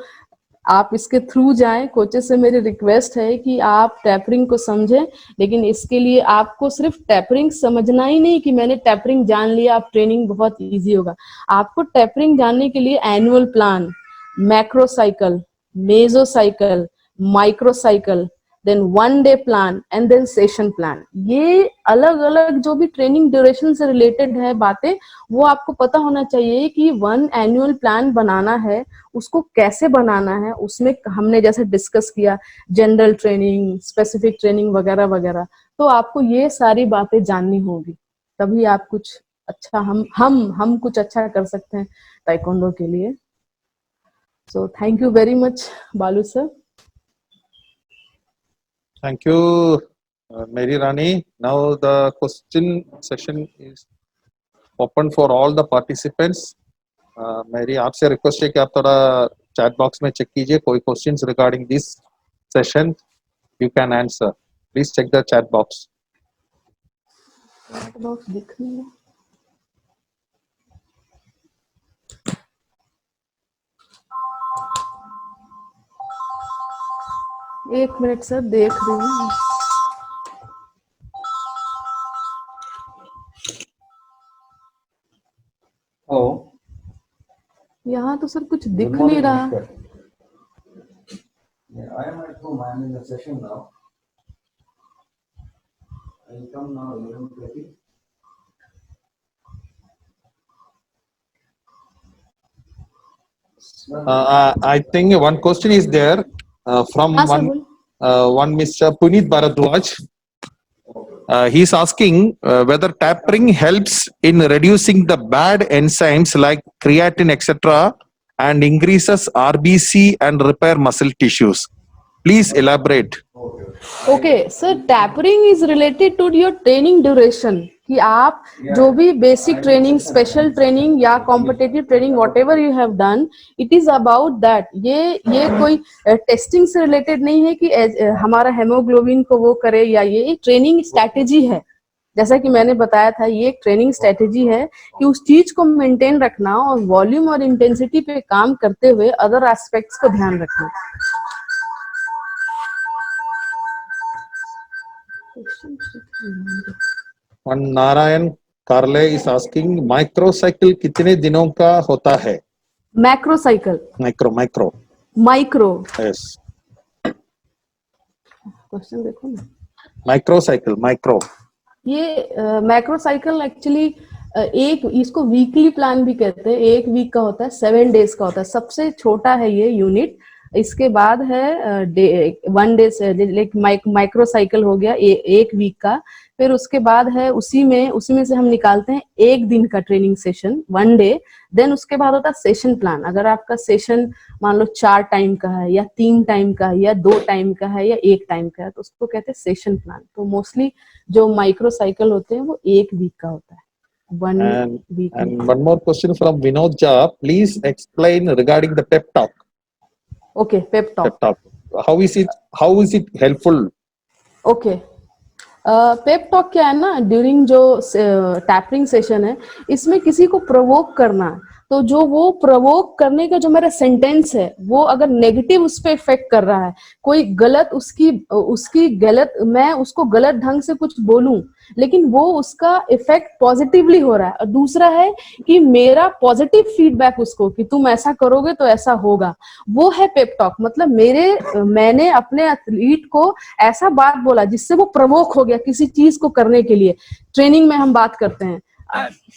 आप इसके थ्रू जाएं. कोचेस से मेरी रिक्वेस्ट है कि आप टैपरिंग को समझें, लेकिन इसके लिए आपको सिर्फ टैपरिंग समझना ही नहीं कि मैंने टैपरिंग जान लिया अब ट्रेनिंग बहुत इजी होगा. आपको टैपरिंग जानने के लिए annual plan, macro cycle, meso cycle, micro cycle, then 1 day plan and then session plan, ये अलग अलग जो भी ट्रेनिंग ड्यूरेशन से रिलेटेड है बातें, वो आपको पता होना चाहिए कि 1 एनुअल प्लान बनाना है, उसको कैसे बनाना है. उसमें हमने जैसे डिस्कस किया जनरल ट्रेनिंग, स्पेसिफिक ट्रेनिंग वगैरह वगैरह, तो आपको ये सारी बातें जाननी होगी, तभी आप कुछ अच्छा, हम कुछ अच्छा कर सकते हैं ताइक्वांडो के लिए. So thank you very much बालू sir. Thank you, Mary Rani. Now the question session is open for all the participants. मेरी आपसे रिक्वेस्ट है कि आप थोड़ा चैट बॉक्स में चेक कीजिए कोई questions regarding this session you can answer please check the chat box chat box दिख नहीं है। एक मिनट सर, देख रही हूँ। यहाँ तो सर कुछ दिख नहीं रहा। I am at home. I am in the session now. I will come now 11:30. I think one question is there from हाँ सर, one बोल। one Mr. Puneet Bharadwaj. He is asking whether tapering helps in reducing the bad enzymes like creatine, etc., and increases RBC and repair muscle tissues. Please elaborate. Okay sir, tapering is related to your training duration, कि आप जो भी basic training, special training या competitive training whatever you have done, it is about that. ये कोई testing से related नहीं है कि हमारा हेमोग्लोबिन को वो करे, या ये ट्रेनिंग स्ट्रैटेजी है। जैसा कि मैंने बताया था, ये एक ट्रेनिंग स्ट्रैटेजी है कि उस चीज को मेंटेन रखना और वॉल्यूम और इंटेंसिटी पे काम करते हुए अदर एस्पेक्ट्स को ध्यान रखना। One Narayan Karle is asking microcycle कितने दिनों का होता है? मैक्रोसाइकिल, माइक्रो माइक्रो, यस क्वेश्चन देखो ना। माइक्रोसाइकिल माइक्रो ये मैक्रोसाइकिल एक्चुअली एक, इसको वीकली प्लान भी कहते हैं। एक वीक का होता है, 7 डेज का होता है। सबसे छोटा है ये यूनिट। इसके बाद है 1 डे से, लाइक माइक्रो साइकिल हो गया एक वीक का। फिर उसके बाद है उसी में से हम निकालते हैं एक दिन का ट्रेनिंग सेशन, 1 डे। देन उसके बाद होता है सेशन प्लान। अगर आपका सेशन मान लो 4 टाइम का है, या 3 टाइम का है, या 2 टाइम का है, या 1 टाइम का है, तो उसको कहते हैं सेशन प्लान। तो मोस्टली जो माइक्रो साइकिल होते हैं वो 1 वीक का होता है, 1 week. and one more question from Vinod Jha. Please explain regarding the pep talk. Okay, pep talk. Pep talk. How is it helpful? Okay, pep talk क्या है ना, ड्यूरिंग जो टैपरिंग सेशन है, इसमें किसी को प्रोवोक करना। तो जो वो प्रोवोक करने का जो मेरा सेंटेंस है, वो अगर नेगेटिव उस पर इफेक्ट कर रहा है, कोई गलत उसकी गलत, मैं उसको गलत ढंग से कुछ बोलूं, लेकिन वो उसका इफेक्ट पॉजिटिवली हो रहा है। और दूसरा है कि मेरा पॉजिटिव फीडबैक उसको, कि तुम ऐसा करोगे तो ऐसा होगा, वो है पेप टॉक। मतलब मैंने अपने एथलीट को ऐसा बात बोला जिससे वो प्रवोक हो गया किसी चीज को करने के लिए। ट्रेनिंग में हम बात करते हैं,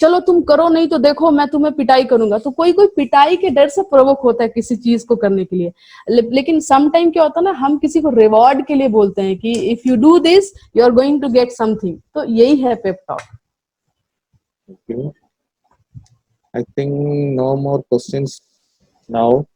चलो तुम करो, नहीं तो देखो मैं तुम्हें पिटाई करूंगा। तो कोई पिटाई के डर से प्रवोक होता है किसी चीज को करने के लिए। लेकिन सम टाइम क्या होता है ना, हम किसी को रिवॉर्ड के लिए बोलते हैं कि if you do this you are going to get something. तो यही है pep talk. Okay. I think no more questions now.